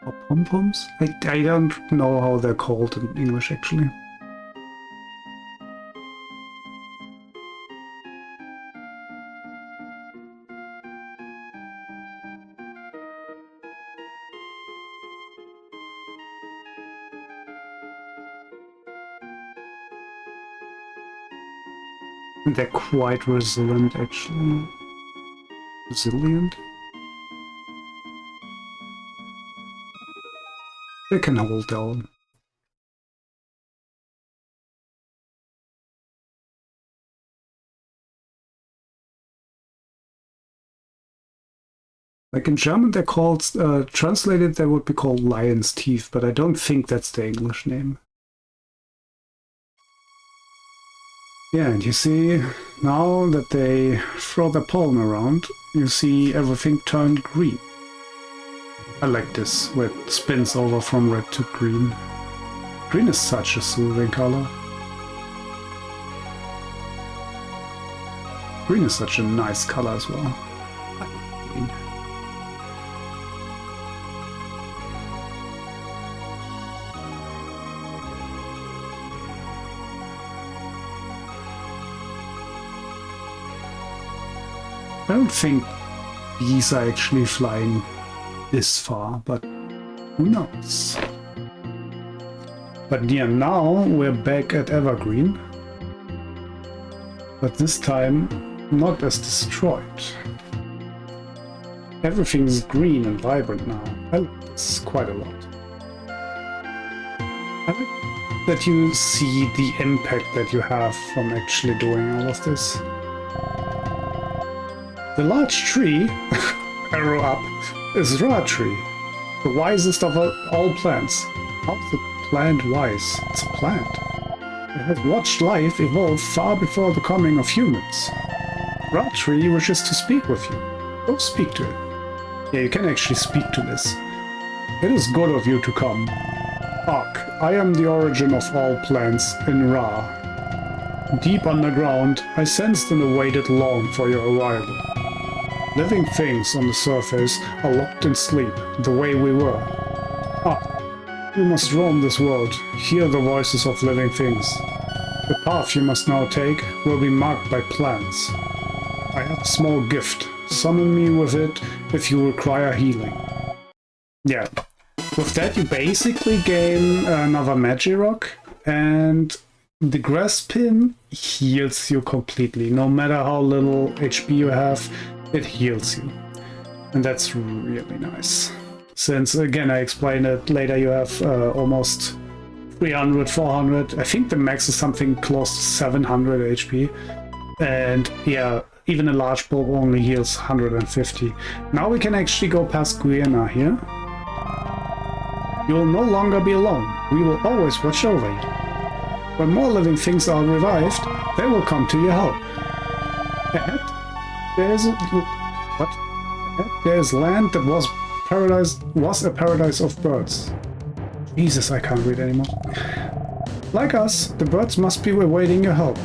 Or pom-poms? I don't know how they're called in English, actually. They're quite resilient, actually. Resilient? They can hold down. Like in German, they're called, translated, they would be called lion's teeth, but I don't think that's the English name. Yeah, and you see, now that they throw the pollen around, you see everything turned green. I like this, where it spins over from red to green. Green is such a soothing color. Green is such a nice color as well. I like green. I don't think bees are actually flying this far, but who knows? But yeah, now we're back at Evergreen. But this time, not as destroyed. Everything's green and vibrant now. I like this quite a lot. I like that you see the impact that you have from actually doing all of this. The large tree, arrow up, is Ra tree, the wisest of all plants. How's a plant wise? It's a plant. It has watched life evolve far before the coming of humans. Ra tree wishes to speak with you. Go speak to it. Yeah, you can actually speak to this. It is good of you to come. Ark, I am the origin of all plants in Ra. Deep underground, I sensed and awaited long for your arrival. Living things on the surface are locked in sleep, the way we were. Ah, you must roam this world, hear the voices of living things. The path you must now take will be marked by plants. I have a small gift. Summon me with it if you require healing. Yeah, with that you basically gain another Magirock, and the grass pin heals you completely. No matter how little HP you have, it heals you. And that's really nice. Since, again, I explained it later, you have almost 300, 400. I think the max is something close to 700 HP. And yeah, even a large bulb only heals 150. Now we can actually go past Guyana here. You will no longer be alone. We will always watch over you. When more living things are revived, they will come to your help. Ahead, there's there's land that was a paradise of birds. Jesus, I can't read anymore. Like us, the birds must be awaiting your help.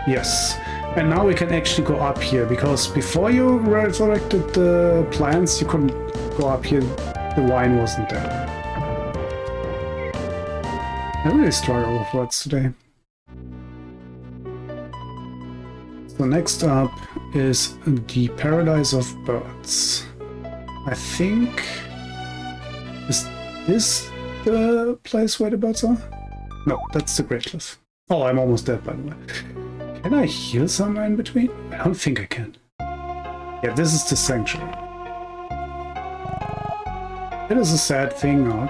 Yes, and now we can actually go up here, because before you resurrected the plants, you couldn't go up here. The wine wasn't there. I really struggle with words today. So next up is the Paradise of Birds. I think... Is this the place where the birds are? No, that's the Great Cliff. Oh, I'm almost dead, by the way. Can I heal somewhere in between? I don't think I can. Yeah, this is the Sanctuary. It is a sad thing, huh?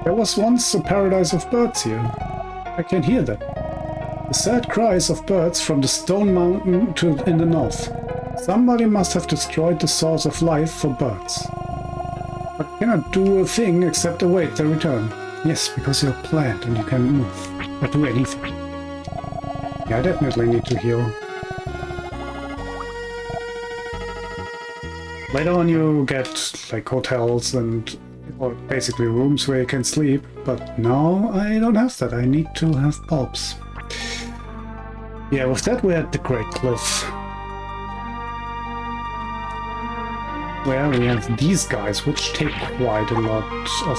There was once a paradise of birds here. I can hear them. The sad cries of birds from the stone mountain in the north. Somebody must have destroyed the source of life for birds. But I cannot do a thing except await their return. Yes, because you're a plant and you can move. Or do anything. Yeah, I definitely need to heal. Later on you get like hotels and or basically rooms where you can sleep, but now I don't have that. I need to have bulbs. Yeah, with that we're at the Great Cliff. Where we have these guys, which take quite a lot of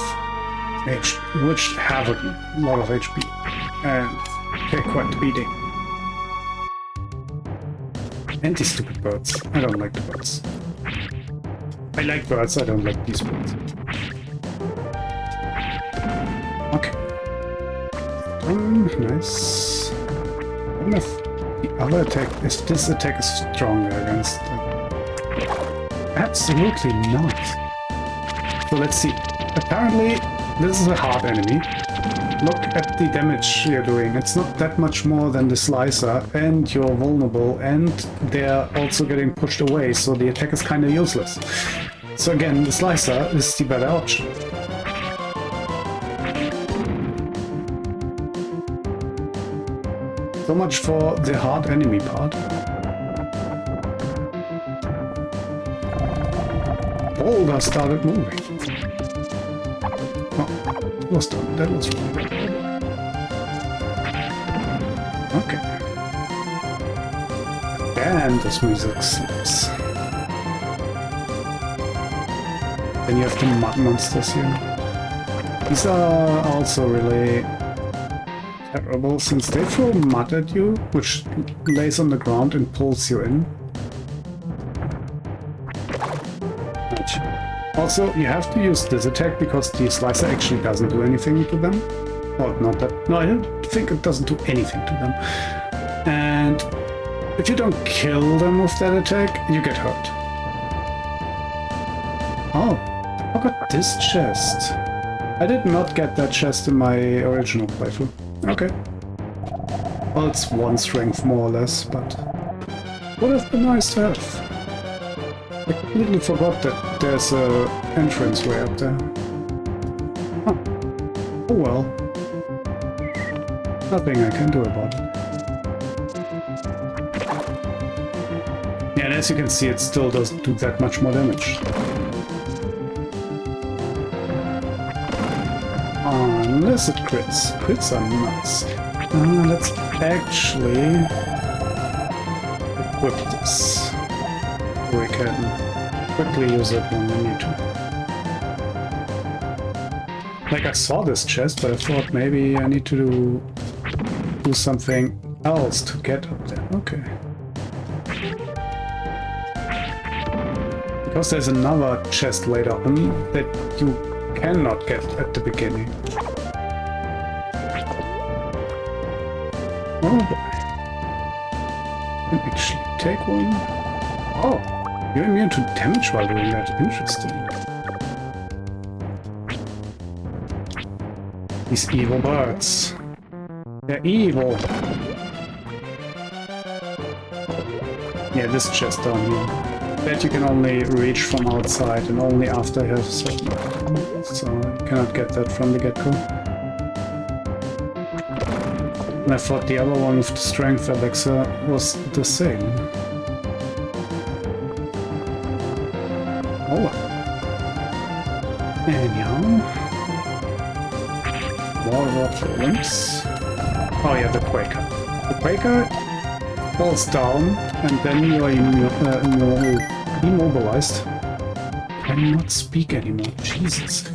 HP, which have a lot of HP, and take quite the beating. And these stupid birds. I don't like the birds. I like birds, I don't like these birds. Okay. Nice. I don't know if the other attack is... This attack is stronger against them. Absolutely not. So let's see. Apparently, this is a hard enemy. Look at the damage you're doing. It's not that much more than the slicer, and you're vulnerable, and they're also getting pushed away, so the attack is kind of useless. So again, the slicer is the better option. So much for the hard enemy part. Boulder started moving. Oh, it was done. That was really good. Okay. And this music slips. Then you have the mud monsters here. These are also really terrible since they throw mud at you, which lays on the ground and pulls you in. Also, you have to use this attack because the slicer actually doesn't do anything to them. Well, not that. No, I don't think it doesn't do anything to them. And if you don't kill them with that attack, you get hurt. Oh, I got this chest. I did not get that chest in my original playthrough. Okay. Well, it's one strength more or less, but would have been nice to have. I completely forgot that there's a entranceway up there. Huh. Oh well. Nothing I can do about it. Yeah, and as you can see, it still doesn't do that much more damage. Unless it crits. Crits are nuts. Let's actually equip this. We can quickly use it when we need to. Like, I saw this chest, but I thought maybe I need to do something else to get up there. Okay. Because there's another chest later on that you cannot get at the beginning. Oh boy. Can actually take one. Oh, you're immune to damage while doing that. Interesting. These evil birds. They're evil. Yeah, this chest down here. That you can only reach from outside and only after you have certain items. So you cannot get that from the get-go. And I thought the other one with the strength elixir was the same. Oh well. Anyhow. More of the links. Oh yeah, the Quaker. The Quaker falls down and then you're immobilized. I cannot speak anymore. Jesus.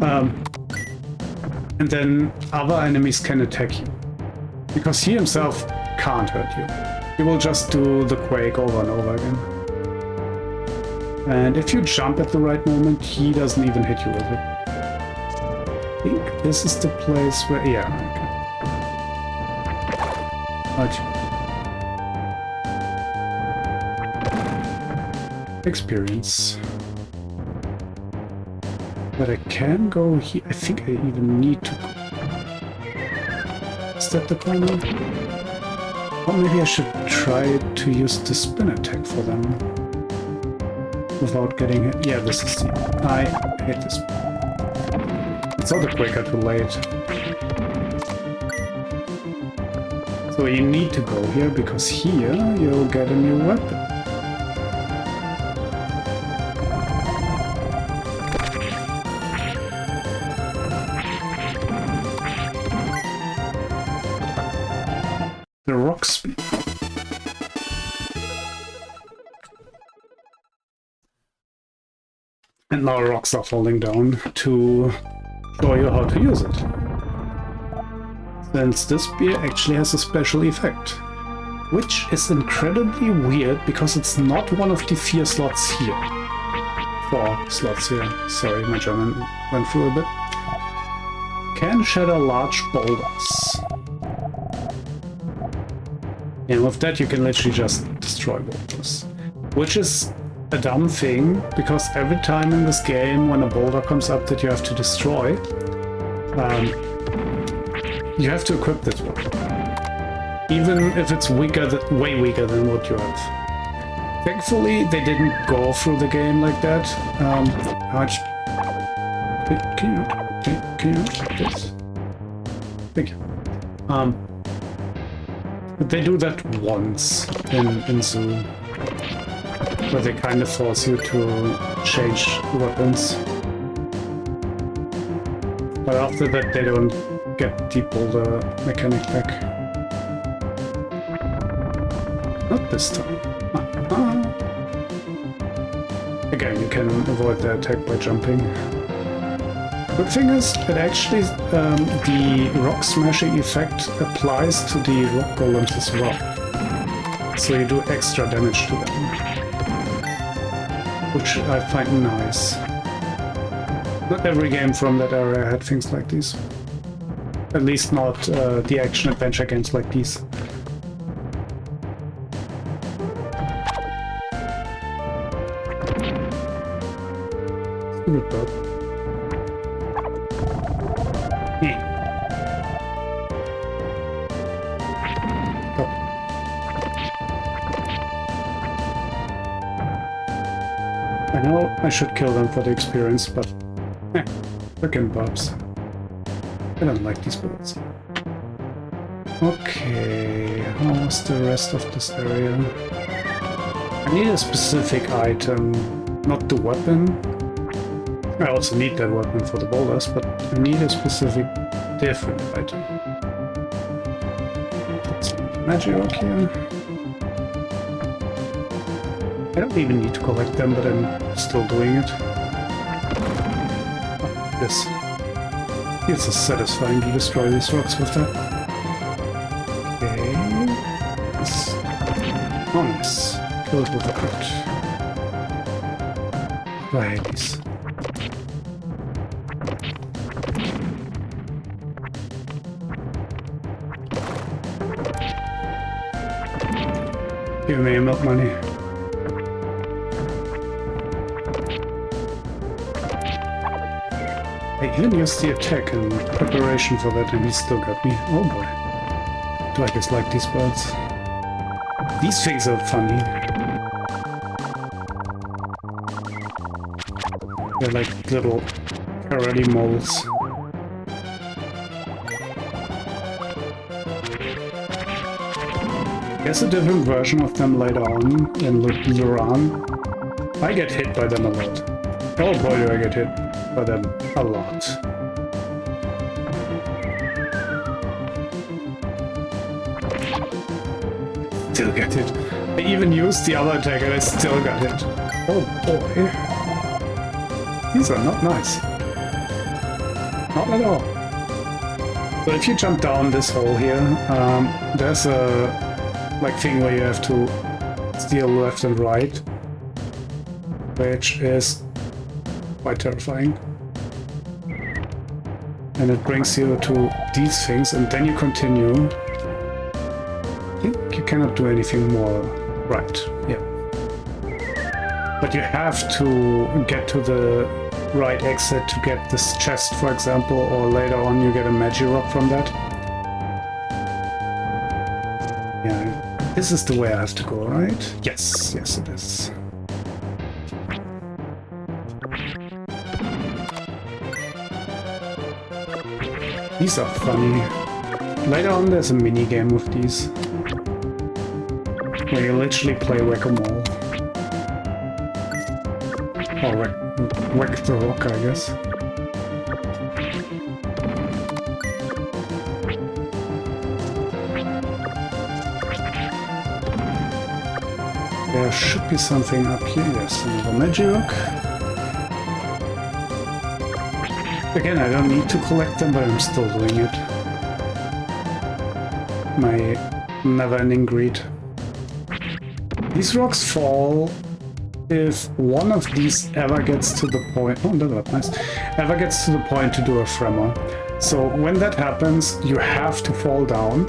And then other enemies can attack you. Because he himself can't hurt you. He will just do the quake over and over again. And if you jump at the right moment, he doesn't even hit you with it. I think this is the place where... Yeah, okay. Experience. But I can go here. I think I even need to go. Is that the corner? Or maybe I should try to use the spin attack for them. Without getting hit. Yeah, this is the... I hate this. It's not a quicker too late. So you need to go here, because here you'll get a new weapon. The rock speed. And now rocks are falling down to show you how to use it. Since this spear actually has a special effect, which is incredibly weird because it's not one of the 4 slots here. 4 slots here. Sorry, my German went through a bit. Can shatter large boulders. And with that you can literally just destroy boulders. Which is a dumb thing, because every time in this game when a boulder comes up that you have to destroy, you have to equip this one. Even if it's weaker, way weaker than what you have. Thankfully, they didn't go through the game like that. Can you this? Thank you. But they do that once in Zoo, where they kind of force you to change weapons. But after that, they don't get the boulder mechanic back. Not this time. Again, you can avoid the attack by jumping. Good thing is that actually the rock smashing effect applies to the rock golems as well. So you do extra damage to them. Which I find nice. Not every game from that era had things like these. At least not the action-adventure games like these. Stupid bird. I know I should kill them for the experience, but frickin' bobs. I don't like these bullets. Okay, how's the rest of this area? I need a specific item, not the weapon. I also need that weapon for the boulders, but I need a specific different item. Let's magic rock here. I don't even need to collect them, but I'm still doing it. Oh, this. It's so satisfying to destroy these rocks with that. Okay. Yes. Oh, nice. Kill it with a crit. I hate these. Give me milk money. I even used the attack in preparation for that and he still got me. Oh boy. Do I dislike these birds? These things are funny. They're like little karate moles. There's a different version of them later on in Luran. I get hit by them a lot. Oh boy, do I get hit by them a lot. Still get hit. I even used the other attack and I still got hit. Oh boy. These are not nice. Not at all. So if you jump down this hole here, there's a thing where you have to steal left and right, which is quite terrifying. And it brings you to these things, and then you continue. I think you cannot do anything more right, yeah. But you have to get to the right exit to get this chest, for example, or later on you get a magic rock from that. Yeah, this is the way I have to go, right? Yes, yes it is. These are funny. Later on there's a mini game with these, where you literally play whack-a-mole. Or whack the rock, I guess. There should be something up here. Yes, another magic rock. Again, I don't need to collect them, but I'm still doing it. My never-ending greed. These rocks fall if one of these ever gets to the point. Oh, that was nice. Ever gets to the point to do a Fremor. So when that happens, you have to fall down.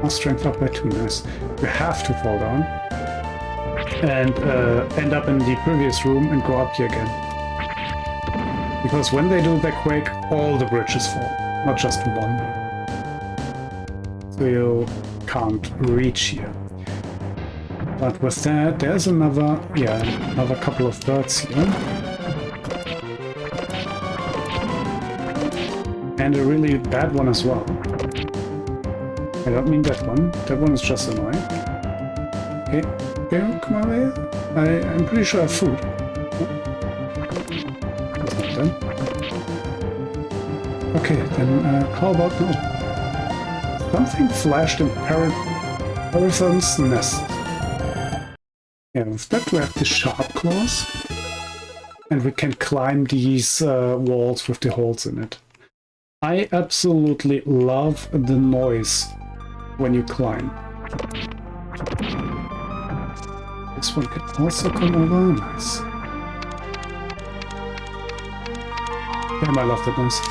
Oh, strength up by 2, nice. You have to fall down and end up in the previous room and go up here again. Because when they do that quake, all the bridges fall, not just one. So you can't reach here. But with that, there's another couple of birds here. And a really bad one as well. I don't mean that one. That one is just annoying. Okay, okay, come over here. I'm pretty sure I have food. That's not done. Okay, then how about now? Something flashed in Parathon's nest. Yeah, with that we have the sharp claws, and we can climb these walls with the holes in it. I absolutely love the noise when you climb. This one can also come over, nice. Damn, I love that noise.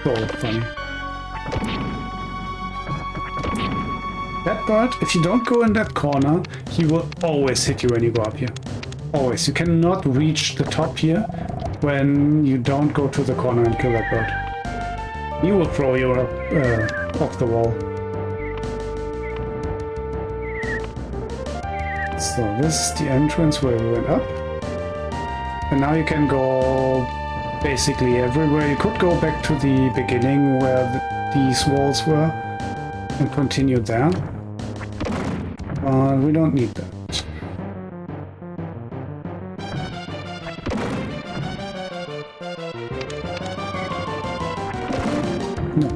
So funny. That bird, if you don't go in that corner, he will always hit you when you go up here. Always. You cannot reach the top here when you don't go to the corner and kill that bird. He will throw you up off the wall. So this is the entrance where we went up. And now you can go basically everywhere. You could go back to the beginning where these walls were and continue there. We don't need that. No.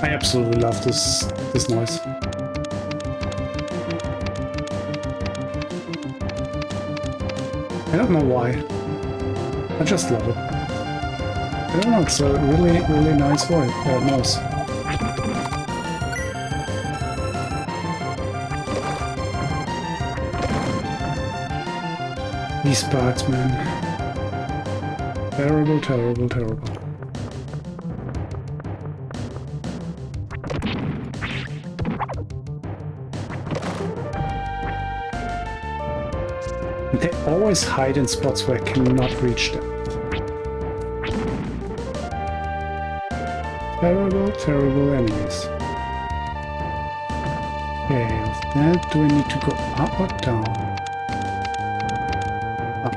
I absolutely love this noise. I don't know why. I just love it. I don't know, it's a really, really nice voice, noise. These birds, man. Terrible, terrible, terrible. They always hide in spots where I cannot reach them. Terrible, terrible enemies. Okay, with that, do I need to go up or down? Up.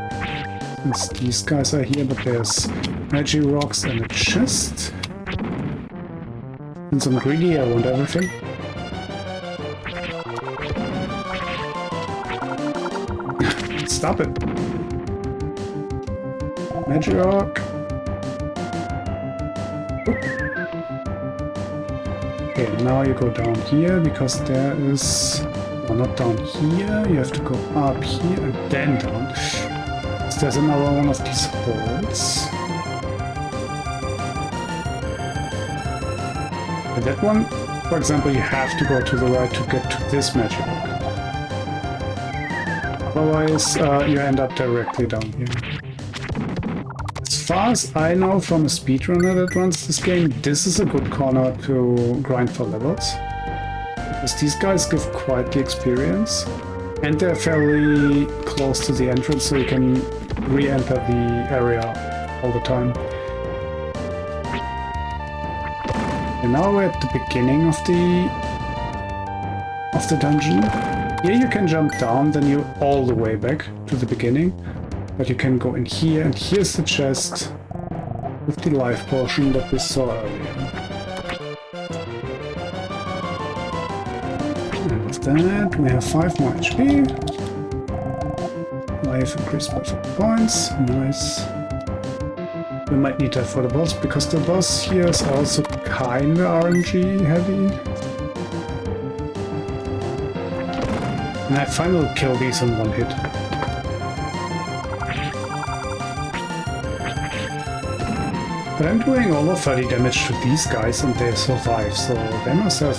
Since these guys are here, but there's magic rocks and a chest. Since I'm greedy, I want everything. Stop it. Magic rock. Okay, now you go down here because there is... well, not down here. You have to go up here and then down. So there's another one of these holes. And that one, for example, you have to go to the right to get to this magic rock. Otherwise, you end up directly down here. As far as I know from a speedrunner that runs this game, this is a good corner to grind for levels. Because these guys give quite the experience. And they're fairly close to the entrance, so you can re-enter the area all the time. And now we're at the beginning of the dungeon. Here you can jump down, then you're all the way back to the beginning. But you can go in here, and here's the chest with the life potion that we saw earlier. And with that, we have 5 more HP. Life increased by 4 points. Nice. We might need that for the boss, because the boss here is also kinda RNG heavy. And I finally kill these in one hit. But I'm doing over 30 damage to these guys and they survive, so they must have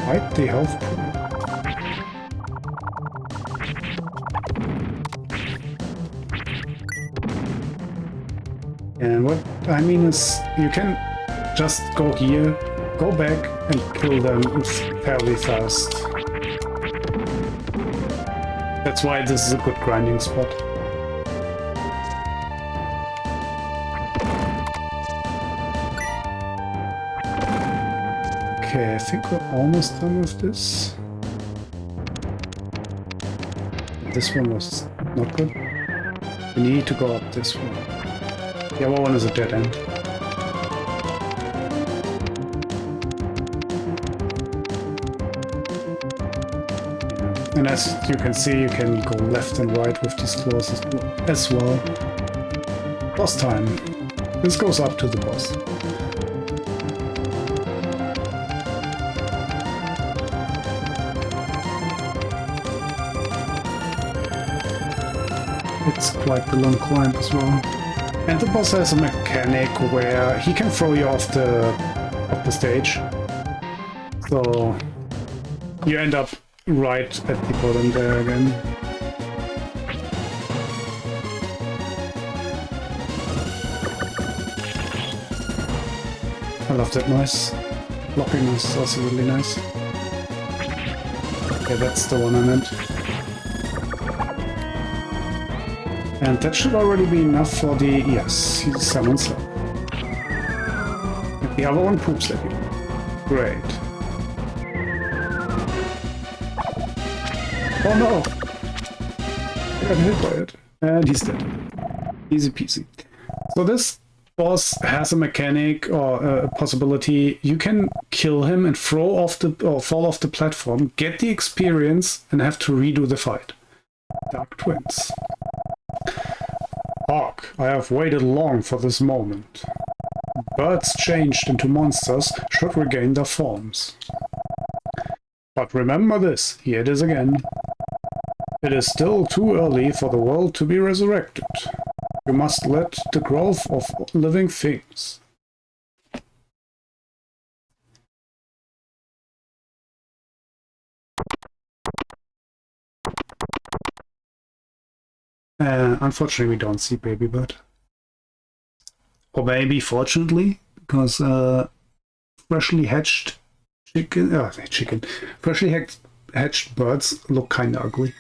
quite the health pool. And what I mean is, you can just go here, go back and kill them fairly fast. That's why this is a good grinding spot. Okay, I think we're almost done with this. This one was not good. We need to go up this one. The other one is a dead end. Yeah. And as you can see, you can go left and right with these floors as well. Boss time. This goes up to the boss. It's quite the long climb as well. And the boss has a mechanic where he can throw you off the stage. So you end up right at the bottom there again. I love that noise. Blocking noise is also really nice. Okay, that's the one I meant. And that should already be enough for the... yes, he summons up. And the other one poops at you. Great. Oh no! I got hit by it. And he's dead. Easy peasy. So this boss has a mechanic or a possibility. You can kill him and throw off the... or fall off the platform, get the experience, and have to redo the fight. Dark Twins. Hark, I have waited long for this moment. Birds changed into monsters should regain their forms. But remember this, here it is again. It is still too early for the world to be resurrected. You must let the growth of living things. Unfortunately, we don't see Baby Bird. Or maybe fortunately, because freshly hatched freshly hatched birds look kind of ugly.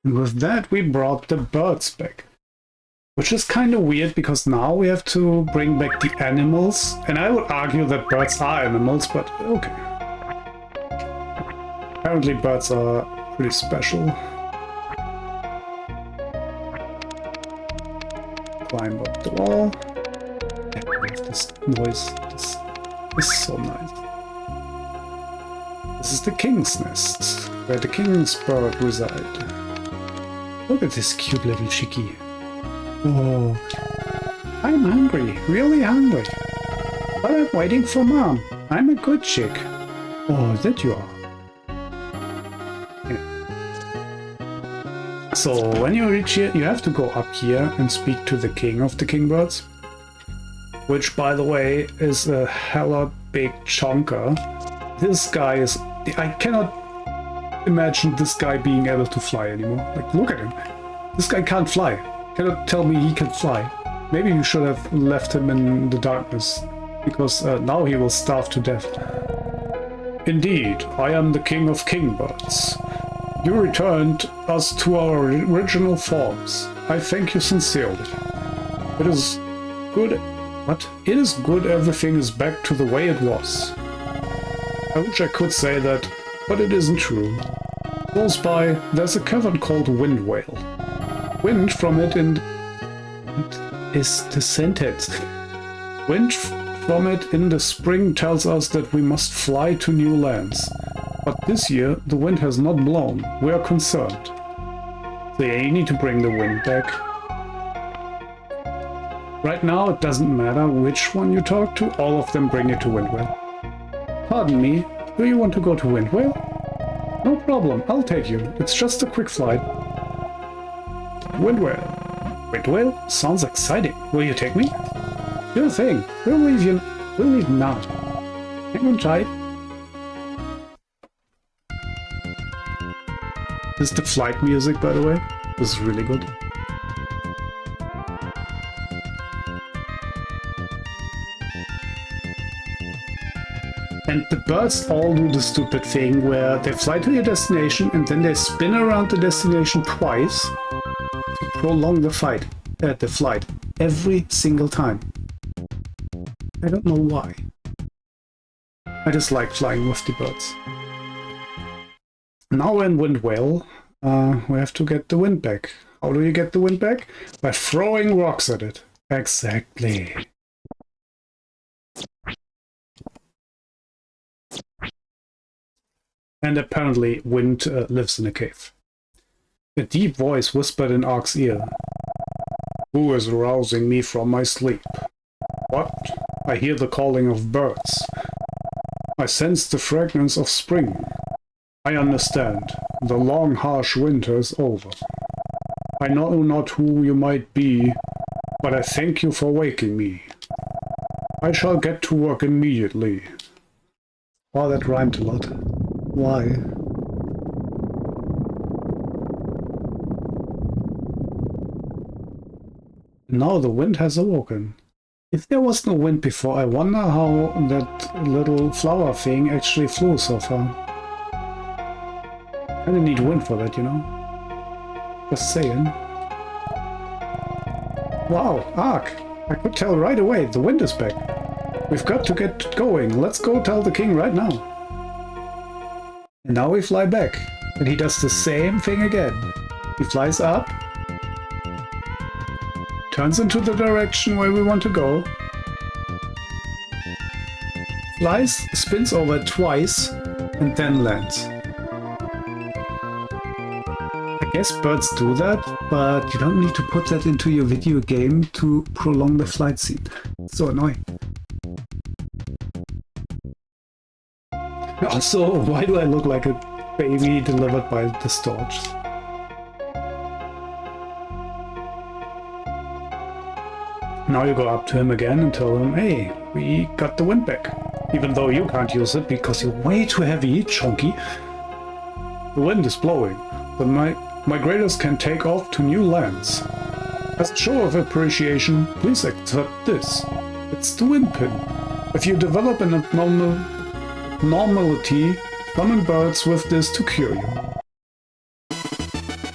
And with that, we brought the birds back. Which is kind of weird, because now we have to bring back the animals. And I would argue that birds are animals, but okay. Apparently birds are pretty special. Climb up the wall. This noise. This is so nice. This is the king's nest, where the king's bird reside. Look at this cute little chickie. Oh, I'm hungry, really hungry. But I'm waiting for Mom. I'm a good chick. Oh, that you are. Yeah. So when you reach here, you have to go up here and speak to the king of the kingbirds. Which, by the way, is a hella big chonker. This guy is... I cannot imagine this guy being able to fly anymore. Like, look at him. This guy can't fly. Cannot tell me he can fly. Maybe you should have left him in the darkness, because now he will starve to death. Indeed, I am the king of kingbirds. You returned us to our original forms. I thank you sincerely. It is good. What? It is good everything is back to the way it was. I wish I could say that, but it isn't true. Close by, there's a cavern called Wind Whale. Wind from it in... What is the sentence? Wind from it in the spring tells us that we must fly to new lands. But this year, the wind has not blown. We are concerned. So yeah, you need to bring the wind back. Right now, it doesn't matter which one you talk to, all of them bring you to Windwell. Pardon me, do you want to go to Windwell? No problem, I'll take you. It's just a quick flight. Windwell. Windwell? Sounds exciting. Will you take me? Sure thing. We'll leave now. Hang on tight. This is the flight music, by the way. This is really good. And the birds all do the stupid thing where they fly to your destination and then they spin around the destination twice to prolong the flight. Every single time. I don't know why. I just like flying with the birds. Now we're in Windwell. We have to get the wind back. How do you get the wind back? By throwing rocks at it. Exactly. And apparently wind lives in a cave. A deep voice whispered in Ark's ear. Who is rousing me from my sleep? What? I hear the calling of birds. I sense the fragrance of spring. I understand. The long, harsh winter is over. I know not who you might be, but I thank you for waking me. I shall get to work immediately. Oh, that rhymed a lot. Why? Now the wind has awoken. If there was no wind before, I wonder how that little flower thing actually flew so far. Kinda need wind for that, you know? Just saying. Wow, Ark! I could tell right away, the wind is back. We've got to get going. Let's go tell the king right now. And now we fly back, and he does the same thing again. He flies up, turns into the direction where we want to go, flies, spins over twice, and then lands. I guess birds do that, but you don't need to put that into your video game to prolong the flight scene. It's so annoying. Also, why do I look like a baby delivered by the storch? Now you go up to him again and tell him, hey, we got the wind back. Even though you can't use it because you're way too heavy, chunky. The wind is blowing. The migrators can take off to new lands. As a show of appreciation, please accept this. It's the wind pin. If you develop an abnormality, summon birds with this to cure you.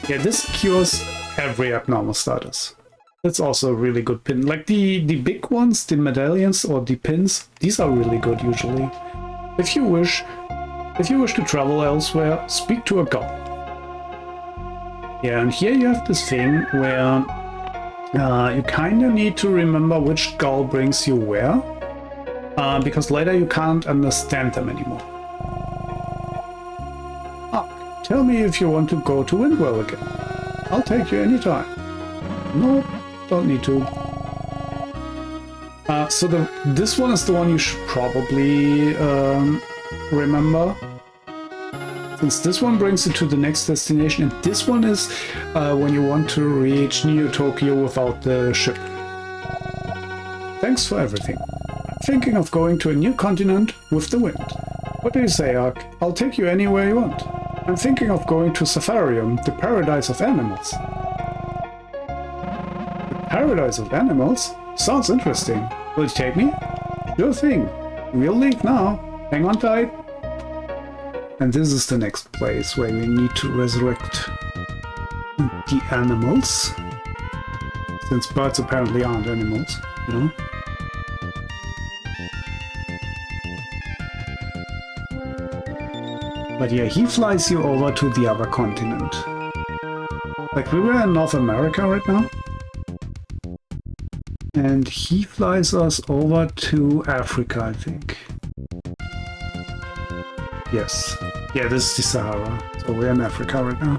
Yeah, this cures every abnormal status. That's also a really good pin. Like the big ones, the medallions or the pins, these are really good usually. If you wish to travel elsewhere, speak to a god. Yeah, and here you have this thing where you kinda need to remember which gull brings you where. Because later you can't understand them anymore. Tell me if you want to go to Windwell again. I'll take you anytime. No, don't need to. So this one is the one you should probably remember. Since this one brings you to the next destination, and this one is when you want to reach Neo Tokyo without the ship. Thanks for everything. Thinking of going to a new continent with the wind. What do you say, Ark? I'll take you anywhere you want. I'm thinking of going to Safarium, the paradise of animals. The paradise of animals? Sounds interesting. Will you take me? Sure thing. We'll leave now. Hang on tight. And this is the next place where we need to resurrect the animals. Since birds apparently aren't animals, you know? But yeah, he flies you over to the other continent. Like, we were in North America right now. And he flies us over to Africa, I think. Yes. Yeah, this is the Sahara. So we're in Africa right now.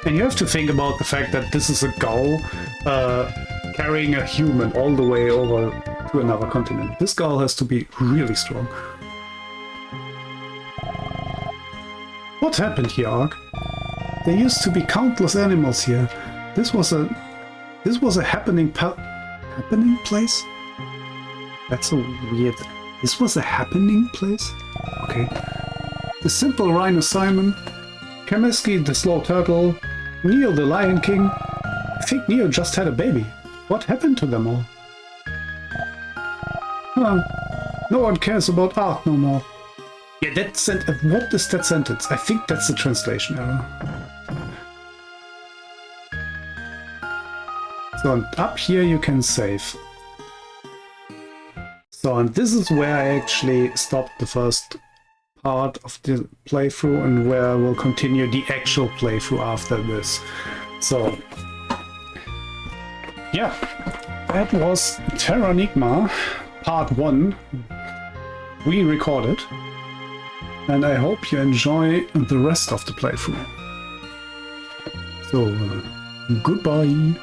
And you have to think about the fact that this is a gull carrying a human all the way over to another continent. This gull has to be really strong. What happened here, Ark? There used to be countless animals here. This was a happening place? That's a weird... This was a happening place? Okay. The simple rhino Simon, Kameski the slow turtle, Neo the Lion King. I think Neo just had a baby. What happened to them all? Huh. No one cares about art no more. Yeah, that what is that sentence? I think that's the translation error. So, and up here you can save. So, and this is where I actually stopped the first part of the playthrough and where I will continue the actual playthrough after this. So, yeah, that was Terranigma Part 1, re-recorded, and I hope you enjoy the rest of the playthrough. So, goodbye!